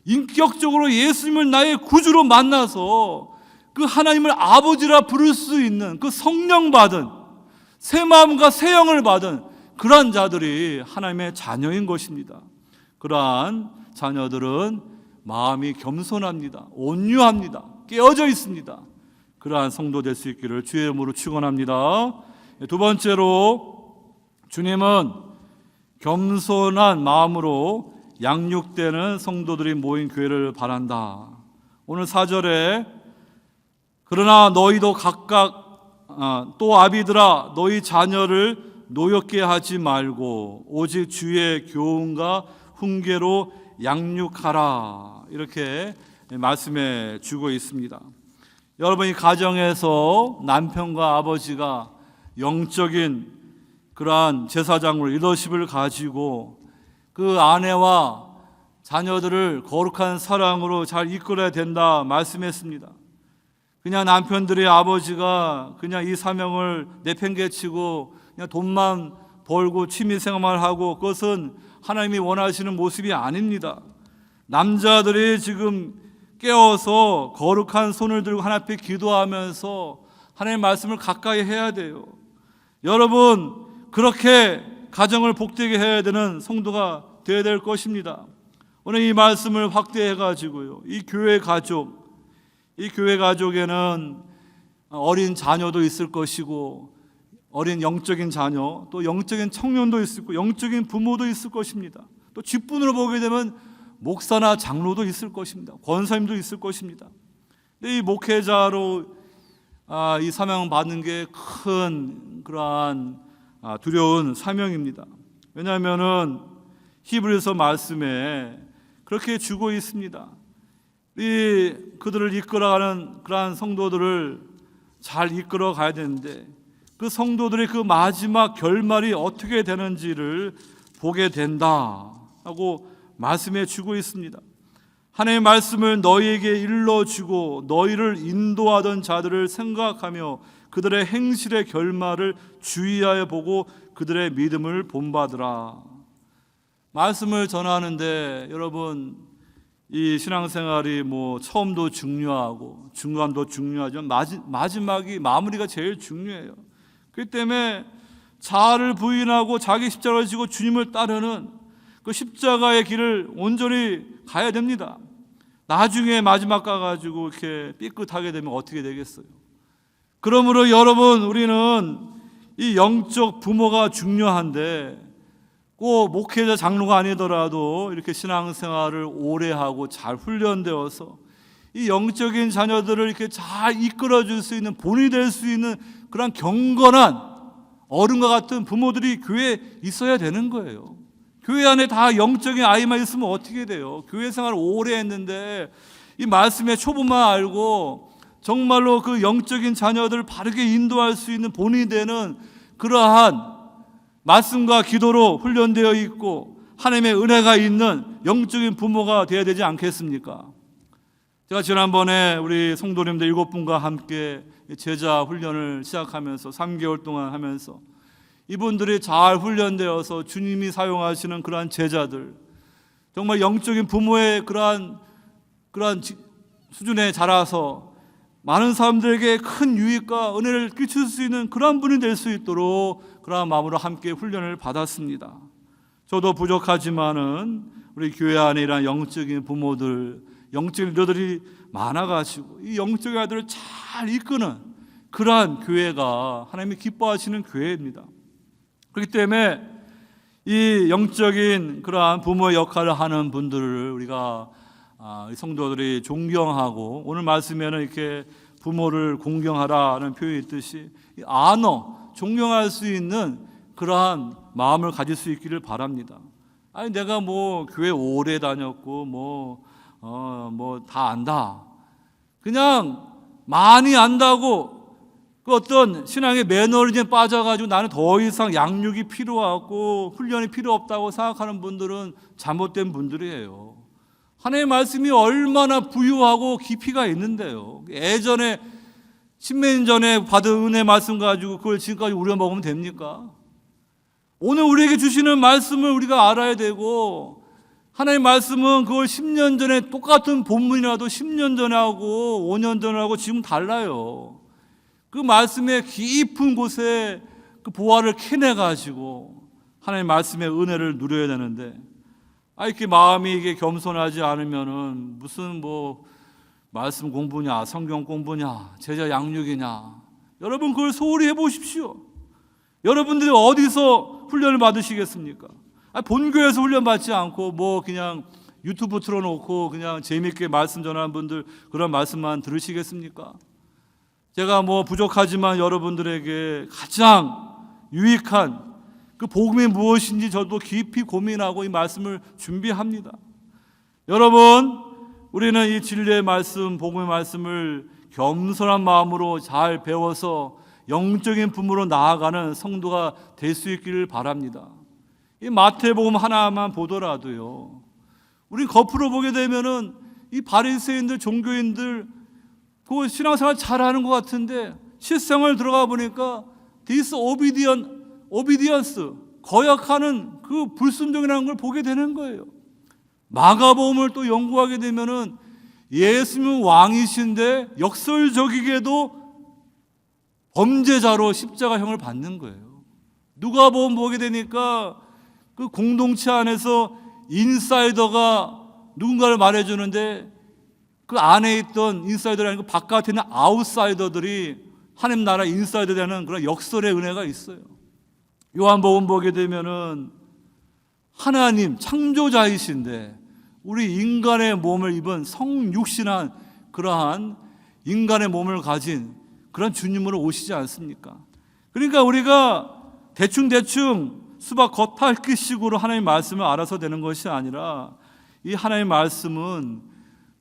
인격적으로 예수님을 나의 구주로 만나서 그 하나님을 아버지라 부를 수 있는 그 성령 받은 새 마음과 새 영을 받은 그러한 자들이 하나님의 자녀인 것입니다. 그러한 자녀들은 마음이 겸손합니다. 온유합니다. 깨어져 있습니다. 그러한 성도 될 수 있기를 주의 이름으로 축원합니다. 두 번째로 주님은 겸손한 마음으로 양육되는 성도들이 모인 교회를 바란다. 오늘 4절에 그러나 너희도 각각 또 아비들아 너희 자녀를 노엽게 하지 말고 오직 주의 교훈과 훈계로 양육하라. 이렇게 말씀해 주고 있습니다. 여러분이 가정에서 남편과 아버지가 영적인 그러한 제사장으로 리더십을 가지고 그 아내와 자녀들을 거룩한 사랑으로 잘 이끌어야 된다 말씀했습니다. 그냥 남편들의 아버지가 그냥 이 사명을 내팽개치고 그냥 돈만 벌고 취미생활만 하고 그것은 하나님이 원하시는 모습이 아닙니다. 남자들이 지금 깨어서 거룩한 손을 들고 하나님 앞에 기도하면서 하나님의 말씀을 가까이 해야 돼요. 여러분 그렇게 가정을 복되게 해야 되는 성도가 되어야 될 것입니다. 오늘 이 말씀을 확대해 가지고요. 이 교회 가족에는 어린 자녀도 있을 것이고 어린 영적인 자녀, 또 영적인 청년도 있을 거고 영적인 부모도 있을 것입니다. 또 뒷분으로 보게 되면 목사나 장로도 있을 것입니다. 권사님도 있을 것입니다. 근데 이 목회자로 이 사명 받는 게 큰 그러한 두려운 사명입니다. 왜냐하면은 히브리서 말씀에 그렇게 주고 있습니다. 그들을 이끌어가는 그러한 성도들을 잘 이끌어 가야 되는데 그 성도들의 그 마지막 결말이 어떻게 되는지를 보게 된다 하고 말씀해 주고 있습니다. 하나님의 말씀을 너희에게 일러주고 너희를 인도하던 자들을 생각하며 그들의 행실의 결말을 주의하여 보고 그들의 믿음을 본받으라. 말씀을 전하는데 여러분 이 신앙생활이 처음도 중요하고 중간도 중요하지만 마지막이 마무리가 제일 중요해요. 그렇기 때문에 자아를 부인하고 자기 십자가를 지고 주님을 따르는 그 십자가의 길을 온전히 가야 됩니다. 나중에 마지막 가가지고 이렇게 삐끗하게 되면 어떻게 되겠어요? 그러므로 여러분 우리는 이 영적 부모가 중요한데 꼭 목회자 장로가 아니더라도 이렇게 신앙생활을 오래 하고 잘 훈련되어서 이 영적인 자녀들을 이렇게 잘 이끌어줄 수 있는 본이 될 수 있는 그런 경건한 어른과 같은 부모들이 교회에 있어야 되는 거예요. 교회 안에 다 영적인 아이만 있으면 어떻게 돼요? 교회 생활을 오래 했는데 이 말씀의 초보만 알고 정말로 그 영적인 자녀들을 바르게 인도할 수 있는 본이 되는 그러한 말씀과 기도로 훈련되어 있고 하나님의 은혜가 있는 영적인 부모가 되어야 되지 않겠습니까? 제가 지난번에 우리 성도님들 7분과 함께 제자 훈련을 시작하면서 3개월 동안 하면서 이분들이 잘 훈련되어서 주님이 사용하시는 그러한 제자들, 정말 영적인 부모의 그러한 수준에 자라서 많은 사람들에게 큰 유익과 은혜를 끼칠 수 있는 그러한 분이 될 수 있도록 그러한 마음으로 함께 훈련을 받았습니다. 저도 부족하지만은 우리 교회 안에 이런 영적인 부모들, 영적인 리더들이 많아가지고 이 영적인 아이들을 잘 이끄는 그러한 교회가 하나님이 기뻐하시는 교회입니다. 그렇기 때문에 이 영적인 그러한 부모의 역할을 하는 분들을 우리가 성도들이 존경하고 오늘 말씀에는 이렇게 부모를 공경하라는 표현이 있듯이 존경할 수 있는 그러한 마음을 가질 수 있기를 바랍니다. 아니 내가 교회 오래 다녔고 다 안다. 그냥 많이 안다고 그 어떤 신앙의 매너리즘에 빠져가지고 나는 더 이상 양육이 필요하고 훈련이 필요 없다고 생각하는 분들은 잘못된 분들이에요. 하나님의 말씀이 얼마나 부유하고 깊이가 있는데요. 예전에 10몇 년 전에 받은 은혜 말씀 가지고 그걸 지금까지 우리가 먹으면 됩니까? 오늘 우리에게 주시는 말씀을 우리가 알아야 되고 하나님 말씀은 그걸 10년 전에 똑같은 본문이라도 10년 전에 하고 5년 전에 하고 지금 달라요. 그 말씀의 깊은 곳에 그 보화를 캐내가지고 하나님 말씀의 은혜를 누려야 되는데, 이렇게 마음이 이게 겸손하지 않으면은 무슨 말씀 공부냐, 성경 공부냐, 제자 양육이냐. 여러분 그걸 소홀히 해보십시오. 여러분들이 어디서 훈련을 받으시겠습니까? 본교에서 훈련 받지 않고 그냥 유튜브 틀어놓고 그냥 재미있게 말씀 전하는 분들 그런 말씀만 들으시겠습니까? 제가 부족하지만 여러분들에게 가장 유익한 그 복음이 무엇인지 저도 깊이 고민하고 이 말씀을 준비합니다. 여러분, 우리는 이 진리의 말씀, 복음의 말씀을 겸손한 마음으로 잘 배워서 영적인 부모로 나아가는 성도가 될 수 있기를 바랍니다. 이 마태복음 하나만 보더라도요, 우리 겉으로 보게 되면은 이 바리새인들, 종교인들 그 신앙생활 잘하는 것 같은데 실생활 들어가 보니까 disobedience, 거역하는 그 불순종이라는 걸 보게 되는 거예요. 마가복음을 또 연구하게 되면은 예수님은 왕이신데 역설적이게도 범죄자로 십자가형을 받는 거예요. 누가복음 보게 되니까 그 공동체 안에서 인사이더가 누군가를 말해주는데 그 안에 있던 인사이더가 아니고 바깥에 있는 아웃사이더들이 하나님 나라 인사이더 되는 그런 역설의 은혜가 있어요. 요한복음 보게 되면은 하나님 창조자이신데 우리 인간의 몸을 입은 성육신한 그러한 인간의 몸을 가진 그런 주님으로 오시지 않습니까? 그러니까 우리가 대충 수박 겉핥기식으로 하나님의 말씀을 알아서 되는 것이 아니라 이 하나님의 말씀은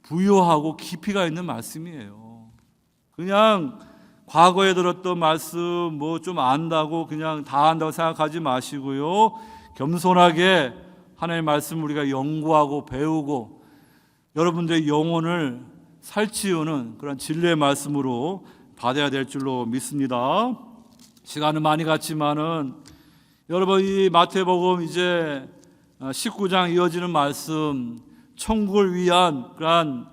부요하고 깊이가 있는 말씀이에요. 그냥 과거에 들었던 말씀 좀 안다고 그냥 다 안다고 생각하지 마시고요, 겸손하게 하나님의 말씀을 우리가 연구하고 배우고 여러분들의 영혼을 살찌우는 그런 진리의 말씀으로 받아야 될 줄로 믿습니다. 시간은 많이 갔지만은 여러분, 이 마태복음 이제 19장 이어지는 말씀, 천국을 위한 그런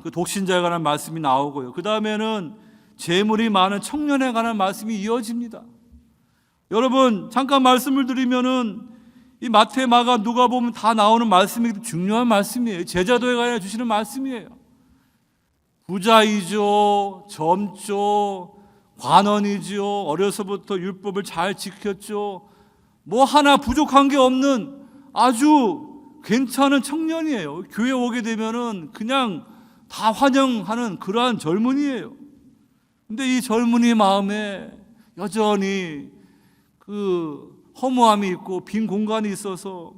그 독신자에 관한 말씀이 나오고요, 그 다음에는 재물이 많은 청년에 관한 말씀이 이어집니다. 여러분, 잠깐 말씀을 드리면은 이 마태, 마가, 누가복음 다 나오는 말씀이 중요한 말씀이에요. 제자도에 관해 주시는 말씀이에요. 부자이죠, 젊죠, 관원이죠, 어려서부터 율법을 잘 지켰죠, 하나 부족한 게 없는 아주 괜찮은 청년이에요. 교회 오게 되면은 그냥 다 환영하는 그러한 젊은이에요. 근데 이 젊은이 마음에 여전히 그 허무함이 있고 빈 공간이 있어서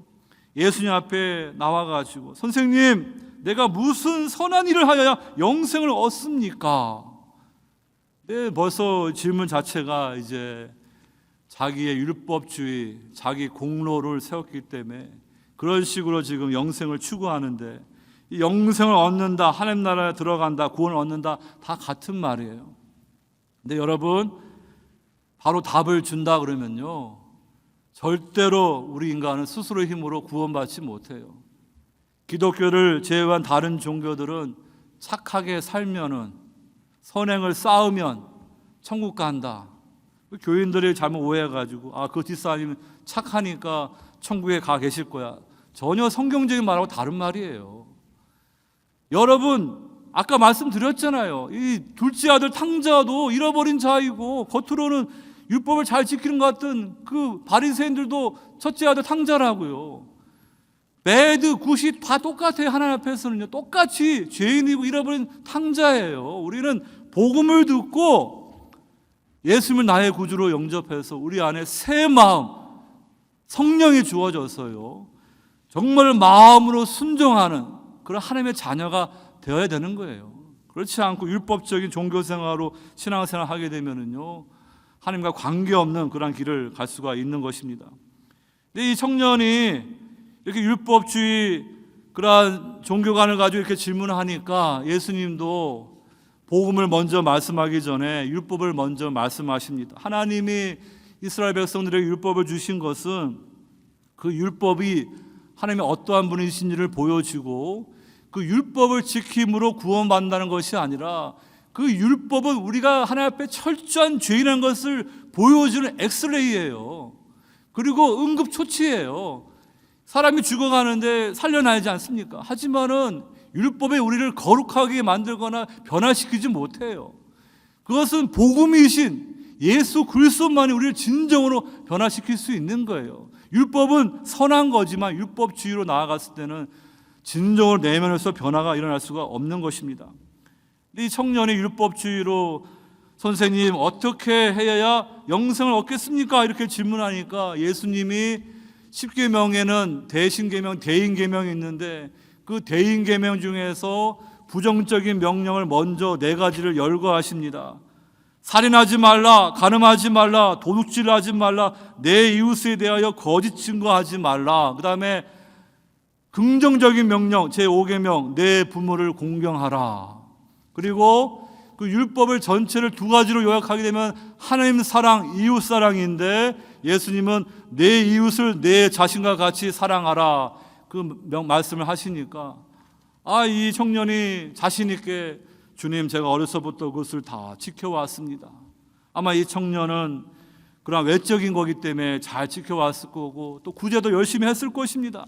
예수님 앞에 나와가지고, 선생님, 내가 무슨 선한 일을 하여야 영생을 얻습니까? 네, 벌써 질문 자체가 이제 자기의 율법주의, 자기 공로를 세웠기 때문에 그런 식으로 지금 영생을 추구하는데, 이 영생을 얻는다, 하나님 나라에 들어간다, 구원을 얻는다, 다 같은 말이에요. 근데 여러분, 바로 답을 준다 그러면요, 절대로 우리 인간은 스스로의 힘으로 구원받지 못해요. 기독교를 제외한 다른 종교들은 착하게 살면은, 선행을 쌓으면 천국 간다. 교인들이 잘못 오해해가지고 그 뒷사람이 착하니까 천국에 가 계실 거야. 전혀 성경적인 말하고 다른 말이에요. 여러분, 아까 말씀드렸잖아요. 이 둘째 아들 탕자도 잃어버린 자이고 겉으로는 율법을 잘 지키는 것 같은 그 바리새인들도 첫째 아들 탕자라고요. 배드, 굿이 다 똑같아요. 하나님 앞에서는요, 똑같이 죄인이고 잃어버린 탕자예요. 우리는 복음을 듣고 예수님을 나의 구주로 영접해서 우리 안에 새 마음, 성령이 주어져서요, 정말 마음으로 순종하는 그런 하나님의 자녀가 되어야 되는 거예요. 그렇지 않고 율법적인 종교생활로 신앙생활을 하게 되면은요, 하나님과 관계없는 그런 길을 갈 수가 있는 것입니다. 근데 이 청년이 이렇게 율법주의 그러한 종교관을 가지고 이렇게 질문을 하니까 예수님도 복음을 먼저 말씀하기 전에 율법을 먼저 말씀하십니다. 하나님이 이스라엘 백성들에게 율법을 주신 것은 그 율법이 하나님이 어떠한 분이신지를 보여주고 그 율법을 지킴으로 구원받는다는 것이 아니라 그 율법은 우리가 하나님 앞에 철저한 죄인이라는 것을 보여주는 엑스레이예요. 그리고 응급처치예요. 사람이 죽어가는데 살려놔야지 않습니까? 하지만은 율법에 우리를 거룩하게 만들거나 변화시키지 못해요. 그것은 복음이신 예수 그리스도만이 우리를 진정으로 변화시킬 수 있는 거예요. 율법은 선한 거지만 율법주의로 나아갔을 때는 진정으로 내면에서 변화가 일어날 수가 없는 것입니다. 이 청년이 율법주의로 선생님 어떻게 해야 영생을 얻겠습니까? 이렇게 질문하니까 예수님이 10계명에는 대신계명, 대인계명이 있는데 그 대인계명 중에서 부정적인 명령을 먼저 4가지를 열거하십니다. 살인하지 말라, 간음하지 말라, 도둑질하지 말라, 내 이웃에 대하여 거짓 증거하지 말라. 그 다음에 긍정적인 명령 제5계명 내 부모를 공경하라. 그리고 그 율법을 전체를 2가지로 요약하게 되면 하나님 사랑, 이웃 사랑인데 예수님은 내 이웃을 내 자신과 같이 사랑하라 그 말씀을 하시니까 이 청년이 자신 있게 주님 제가 어려서부터 그것을 다 지켜왔습니다. 아마 이 청년은 그런 외적인 거기 때문에 잘 지켜왔을 거고 또 구제도 열심히 했을 것입니다.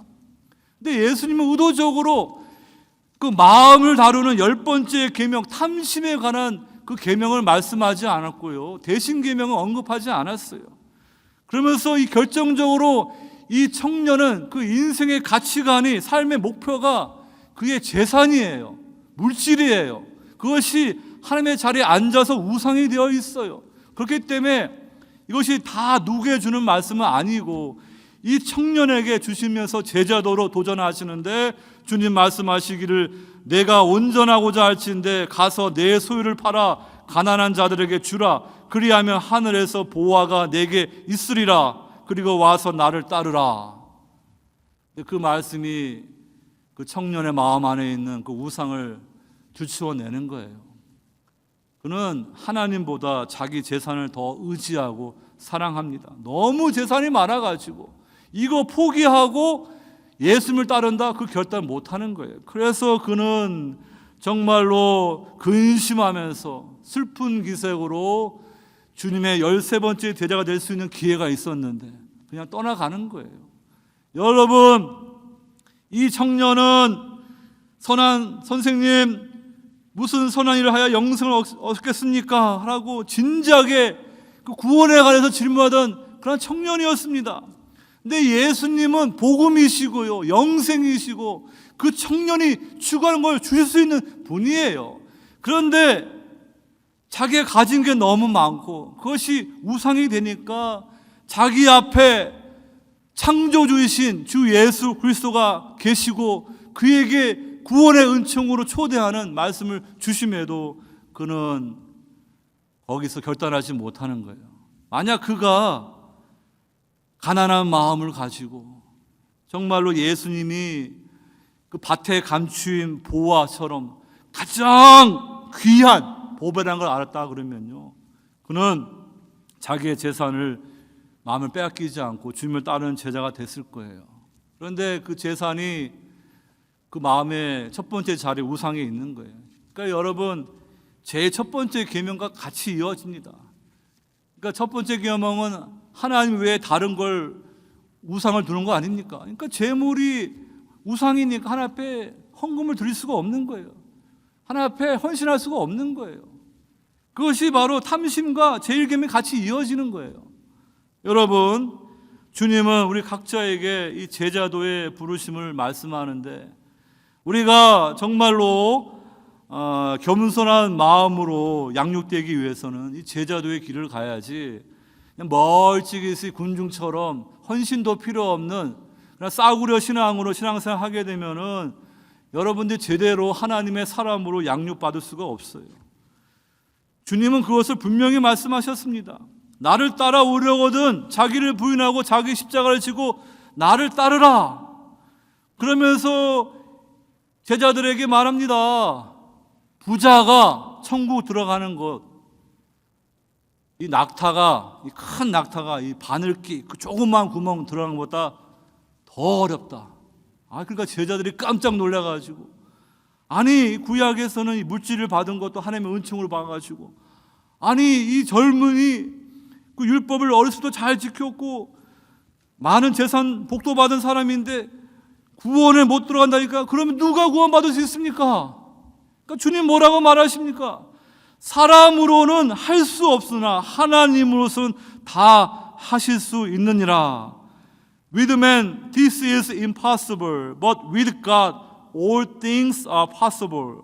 근데 예수님은 의도적으로 그 마음을 다루는 10번째 계명 탐심에 관한 그 계명을 말씀하지 않았고요. 대신 계명은 언급하지 않았어요. 그러면서 이 결정적으로 이 청년은 그 인생의 가치관이 삶의 목표가 그의 재산이에요. 물질이에요. 그것이 하나님의 자리에 앉아서 우상이 되어 있어요. 그렇기 때문에 이것이 다 누구에게 주는 말씀은 아니고 이 청년에게 주시면서 제자도로 도전하시는데 주님 말씀하시기를 내가 온전하고자 할진대 가서 내 소유를 팔아 가난한 자들에게 주라. 그리하면 하늘에서 보화가 내게 있으리라. 그리고 와서 나를 따르라. 그 말씀이 그 청년의 마음 안에 있는 그 우상을 들추어내는 거예요. 그는 하나님보다 자기 재산을 더 의지하고 사랑합니다. 너무 재산이 많아가지고 이거 포기하고 예수님을 따른다 그 결단 못하는 거예요. 그래서 그는 정말로 근심하면서 슬픈 기색으로 주님의 13번째 제자가 될 수 있는 기회가 있었는데 그냥 떠나가는 거예요. 여러분, 이 청년은 선한 선생님 무슨 선한 일을 하여 영생을 얻겠습니까? 라고 진지하게 그 구원에 관해서 질문하던 그런 청년이었습니다. 근데 예수님은 복음이시고요, 영생이시고 그 청년이 추구하는 걸 주실 수 있는 분이에요. 그런데 자기가 가진 게 너무 많고 그것이 우상이 되니까 자기 앞에 창조주이신 주 예수 그리스도가 계시고 그에게 구원의 은총으로 초대하는 말씀을 주심에도 그는 거기서 결단하지 못하는 거예요. 만약 그가 가난한 마음을 가지고 정말로 예수님이 그 밭에 감추인 보화처럼 가장 귀한 보배라는 걸 알았다 그러면요, 그는 자기의 재산을 마음을 빼앗기지 않고 주님을 따르는 제자가 됐을 거예요. 그런데 그 재산이 그 마음의 첫 번째 자리에 우상에 있는 거예요. 그러니까 여러분, 제 첫 번째 계명과 같이 이어집니다. 그러니까 첫 번째 계명은 하나님 외에 다른 걸 우상을 두는 거 아닙니까? 그러니까 재물이 우상이니까 하나님 앞에 헌금을 드릴 수가 없는 거예요. 하나님 앞에 헌신할 수가 없는 거예요. 그것이 바로 탐심과 제1계명이 같이 이어지는 거예요. 여러분, 주님은 우리 각자에게 이 제자도의 부르심을 말씀하는데 우리가 정말로 겸손한 마음으로 양육되기 위해서는 이 제자도의 길을 가야지 그냥 멀찍이 군중처럼 헌신도 필요 없는 그냥 싸구려 신앙으로 신앙생활 하게 되면은 여러분들이 제대로 하나님의 사람으로 양육받을 수가 없어요. 주님은 그것을 분명히 말씀하셨습니다. 나를 따라오려거든 자기를 부인하고 자기 십자가를 지고 나를 따르라. 그러면서 제자들에게 말합니다. 부자가 천국 들어가는 것, 이 낙타가, 이 큰 낙타가 이 바늘기 그 조그만 구멍 들어가는 것보다 더 어렵다. 그러니까 제자들이 깜짝 놀라가지고, 아니 구약에서는 이 물질을 받은 것도 하나님의 은총을 받아가지고, 아니 이 젊은이 그 율법을 어렸을 때 잘 지켰고 많은 재산 복도 받은 사람인데 구원에 못 들어간다니까. 그러면 누가 구원받을 수 있습니까? 그러니까 주님 뭐라고 말하십니까? 사람으로는 할 수 없으나 하나님으로서는 다 하실 수 있느니라. With man this is impossible, but with God all things are possible.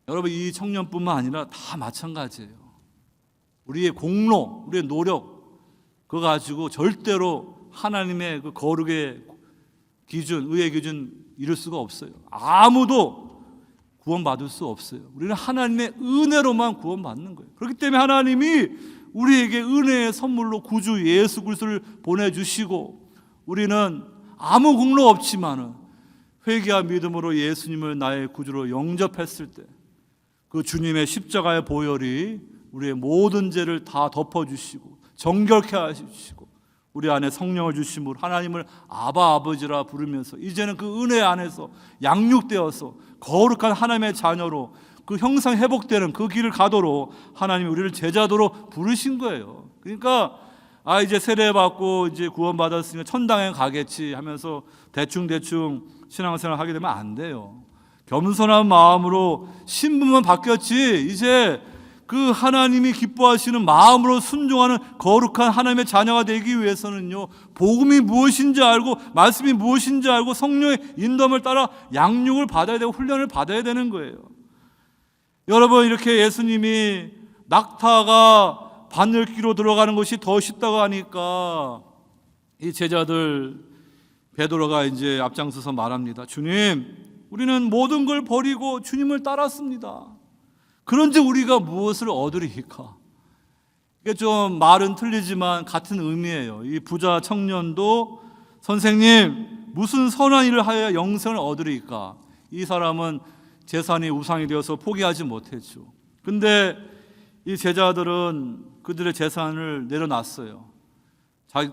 여러분, 이 청년뿐만 아니라 다 마찬가지예요. 우리의 공로, 우리의 노력, 그거 가지고 절대로 하나님의 그 거룩의 기준, 의의 기준 이룰 수가 없어요. 아무도 구원받을 수 없어요. 우리는 하나님의 은혜로만 구원받는 거예요. 그렇기 때문에 하나님이 우리에게 은혜의 선물로 구주 예수 그리스도를 보내주시고, 우리는 아무 공로 없지만은 회개와 믿음으로 예수님을 나의 구주로 영접했을 때 그 주님의 십자가의 보혈이 우리의 모든 죄를 다 덮어주시고 정결케 하시고 우리 안에 성령을 주심으로 하나님을 아바 아버지라 부르면서 이제는 그 은혜 안에서 양육되어서 거룩한 하나님의 자녀로 그 형상 회복되는 그 길을 가도록 하나님이 우리를 제자도로 부르신 거예요. 그러니까 이제 세례받고 이제 구원받았으니까 천당에 가겠지 하면서 대충 신앙생활 하게 되면 안 돼요. 겸손한 마음으로 신분만 바뀌었지, 이제 그 하나님이 기뻐하시는 마음으로 순종하는 거룩한 하나님의 자녀가 되기 위해서는요, 복음이 무엇인지 알고 말씀이 무엇인지 알고 성령의 인도함을 따라 양육을 받아야 되고 훈련을 받아야 되는 거예요. 여러분, 이렇게 예수님이 낙타가 바늘기로 들어가는 것이 더 쉽다고 하니까 이 제자들 베드로가 이제 앞장서서 말합니다. 주님, 우리는 모든 걸 버리고 주님을 따랐습니다. 그런데 우리가 무엇을 얻으리까? 이게 좀 말은 틀리지만 같은 의미예요. 이 부자 청년도 선생님, 무슨 선한 일을 하여야 영생을 얻으리까? 이 사람은 재산이 우상이 되어서 포기하지 못했죠. 근데 이 제자들은 그들의 재산을 내려놨어요.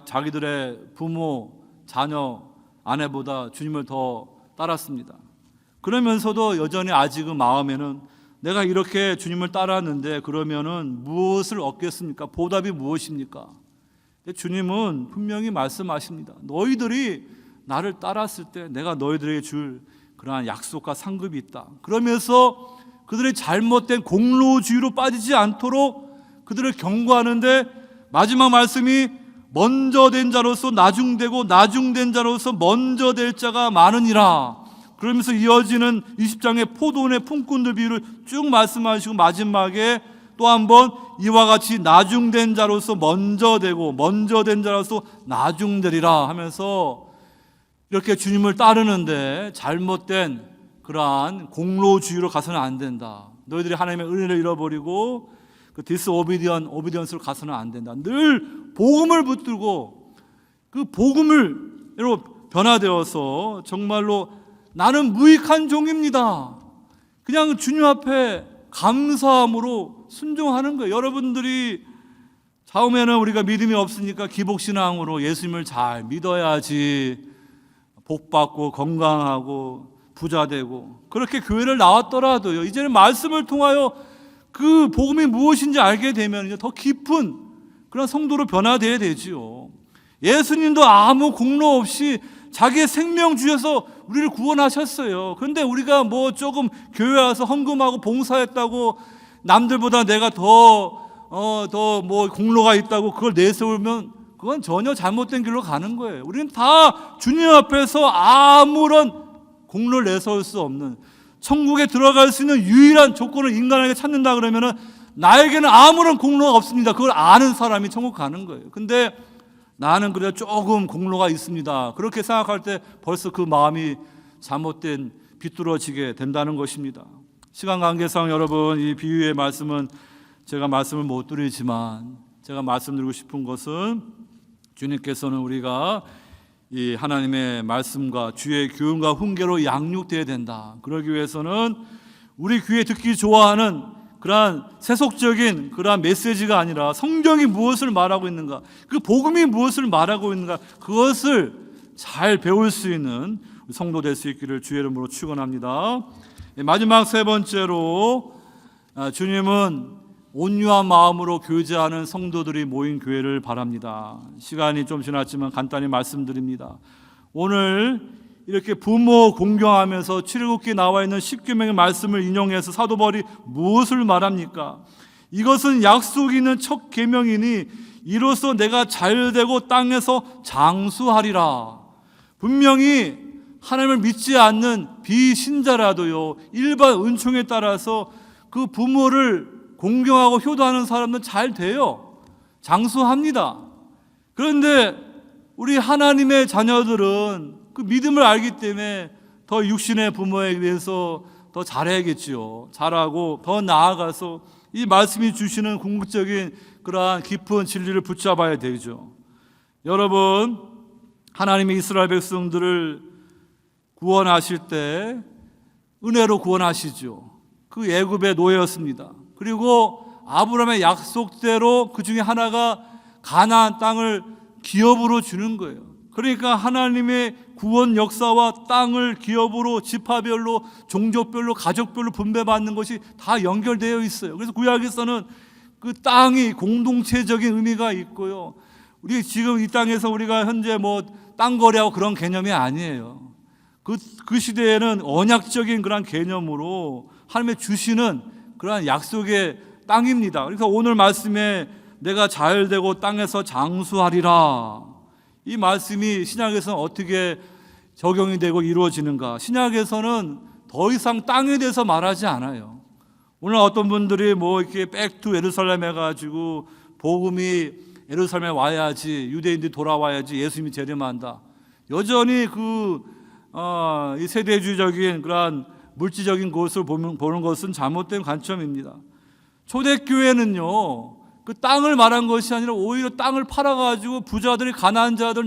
자기들의 부모, 자녀, 아내보다 주님을 더 따랐습니다. 그러면서도 여전히 아직은 마음에는 내가 이렇게 주님을 따랐는데 그러면은 무엇을 얻겠습니까? 보답이 무엇입니까? 주님은 분명히 말씀하십니다. 너희들이 나를 따랐을 때 내가 너희들에게 줄 그러한 약속과 상급이 있다. 그러면서 그들의 잘못된 공로주의로 빠지지 않도록 그들을 경고하는데, 마지막 말씀이 먼저 된 자로서 나중되고 나중된 자로서 먼저 될 자가 많으니라. 그러면서 이어지는 20장의 포도원의 품꾼들 비유를 쭉 말씀하시고 마지막에 또 한번 이와 같이 나중된 자로서 먼저 되고 먼저 된 자로서 나중되리라 하면서 이렇게 주님을 따르는데 잘못된 그러한 공로주의로 가서는 안 된다. 너희들이 하나님의 은혜를 잃어버리고 그 디스오비디언스로 가서는 안 된다. 늘 복음을 붙들고 그 복음으로 변화되어서 정말로 나는 무익한 종입니다. 그냥 주님 앞에 감사함으로 순종하는 거예요. 여러분들이 처음에는 우리가 믿음이 없으니까 기복신앙으로 예수님을 잘 믿어야지 복받고 건강하고 부자되고 그렇게 교회를 나왔더라도요, 이제는 말씀을 통하여 그 복음이 무엇인지 알게 되면 더 깊은 그런 성도로 변화되어야 되지요. 예수님도 아무 공로 없이 자기의 생명 주셔서 우리를 구원하셨어요. 그런데 우리가 뭐 조금 교회 와서 헌금하고 봉사했다고 남들보다 내가 더 뭐 공로가 있다고 그걸 내세우면 그건 전혀 잘못된 길로 가는 거예요. 우리는 다 주님 앞에서 아무런 공로를 내세울 수 없는, 천국에 들어갈 수 있는 유일한 조건을 인간에게 찾는다 그러면은 나에게는 아무런 공로가 없습니다. 그걸 아는 사람이 천국 가는 거예요. 근데 나는 그래도 조금 공로가 있습니다. 그렇게 생각할 때 벌써 그 마음이 잘못된 비뚤어지게 된다는 것입니다. 시간 관계상 여러분, 이 비유의 말씀은 제가 말씀을 못 드리지만 제가 말씀드리고 싶은 것은 주님께서는 우리가 이 하나님의 말씀과 주의 교훈과 훈계로 양육되어야 된다. 그러기 위해서는 우리 귀에 듣기 좋아하는 그러한 세속적인 그러한 메시지가 아니라 성경이 무엇을 말하고 있는가, 그 복음이 무엇을 말하고 있는가, 그것을 잘 배울 수 있는 성도 될 수 있기를 주의 이름으로 축원합니다. 마지막 세 번째로 주님은 온유한 마음으로 교제하는 성도들이 모인 교회를 바랍니다. 시간이 좀 지났지만 간단히 말씀드립니다. 오늘 이렇게 부모 공경하면서 출애굽기에 나와 있는 십계명의 말씀을 인용해서 사도 바울이 무엇을 말합니까? 이것은 약속이 있는 첫 계명이니 이로써 내가 잘되고 땅에서 장수하리라. 분명히 하나님을 믿지 않는 비신자라도요, 일반 은총에 따라서 그 부모를 공경하고 효도하는 사람은 잘 돼요. 장수합니다. 그런데 우리 하나님의 자녀들은 그 믿음을 알기 때문에 더 육신의 부모에 대해서 더 잘해야겠지요. 잘하고 더 나아가서 이 말씀이 주시는 궁극적인 그러한 깊은 진리를 붙잡아야 되죠. 여러분, 하나님이 이스라엘 백성들을 구원하실 때 은혜로 구원하시죠. 그 애굽의 노예였습니다. 그리고 아브라함의 약속대로 그 중에 하나가 가나안 땅을 기업으로 주는 거예요. 그러니까 하나님의 구원 역사와 땅을 기업으로 지파별로 종족별로 가족별로 분배받는 것이 다 연결되어 있어요. 그래서 구약에서는 그 땅이 공동체적인 의미가 있고요. 우리 지금 이 땅에서 우리가 현재 땅 거래하고 그런 개념이 아니에요. 그 시대에는 언약적인 그런 개념으로 하나님의 주시는 그러한 약속의 땅입니다. 그래서 오늘 말씀에 내가 잘되고 땅에서 장수하리라, 이 말씀이 신약에서는 어떻게 적용이 되고 이루어지는가? 신약에서는 더 이상 땅에 대해서 말하지 않아요. 오늘 어떤 분들이 이렇게 백투 예루살렘 해가지고 복음이 예루살렘에 와야지, 유대인들이 돌아와야지 예수님이 재림한다. 여전히 이 세대주의적인 그런 물질적인 것을 보는 것은 잘못된 관점입니다. 초대교회는요, 그 땅을 말한 것이 아니라 오히려 땅을 팔아가지고 부자들이 가난한 자들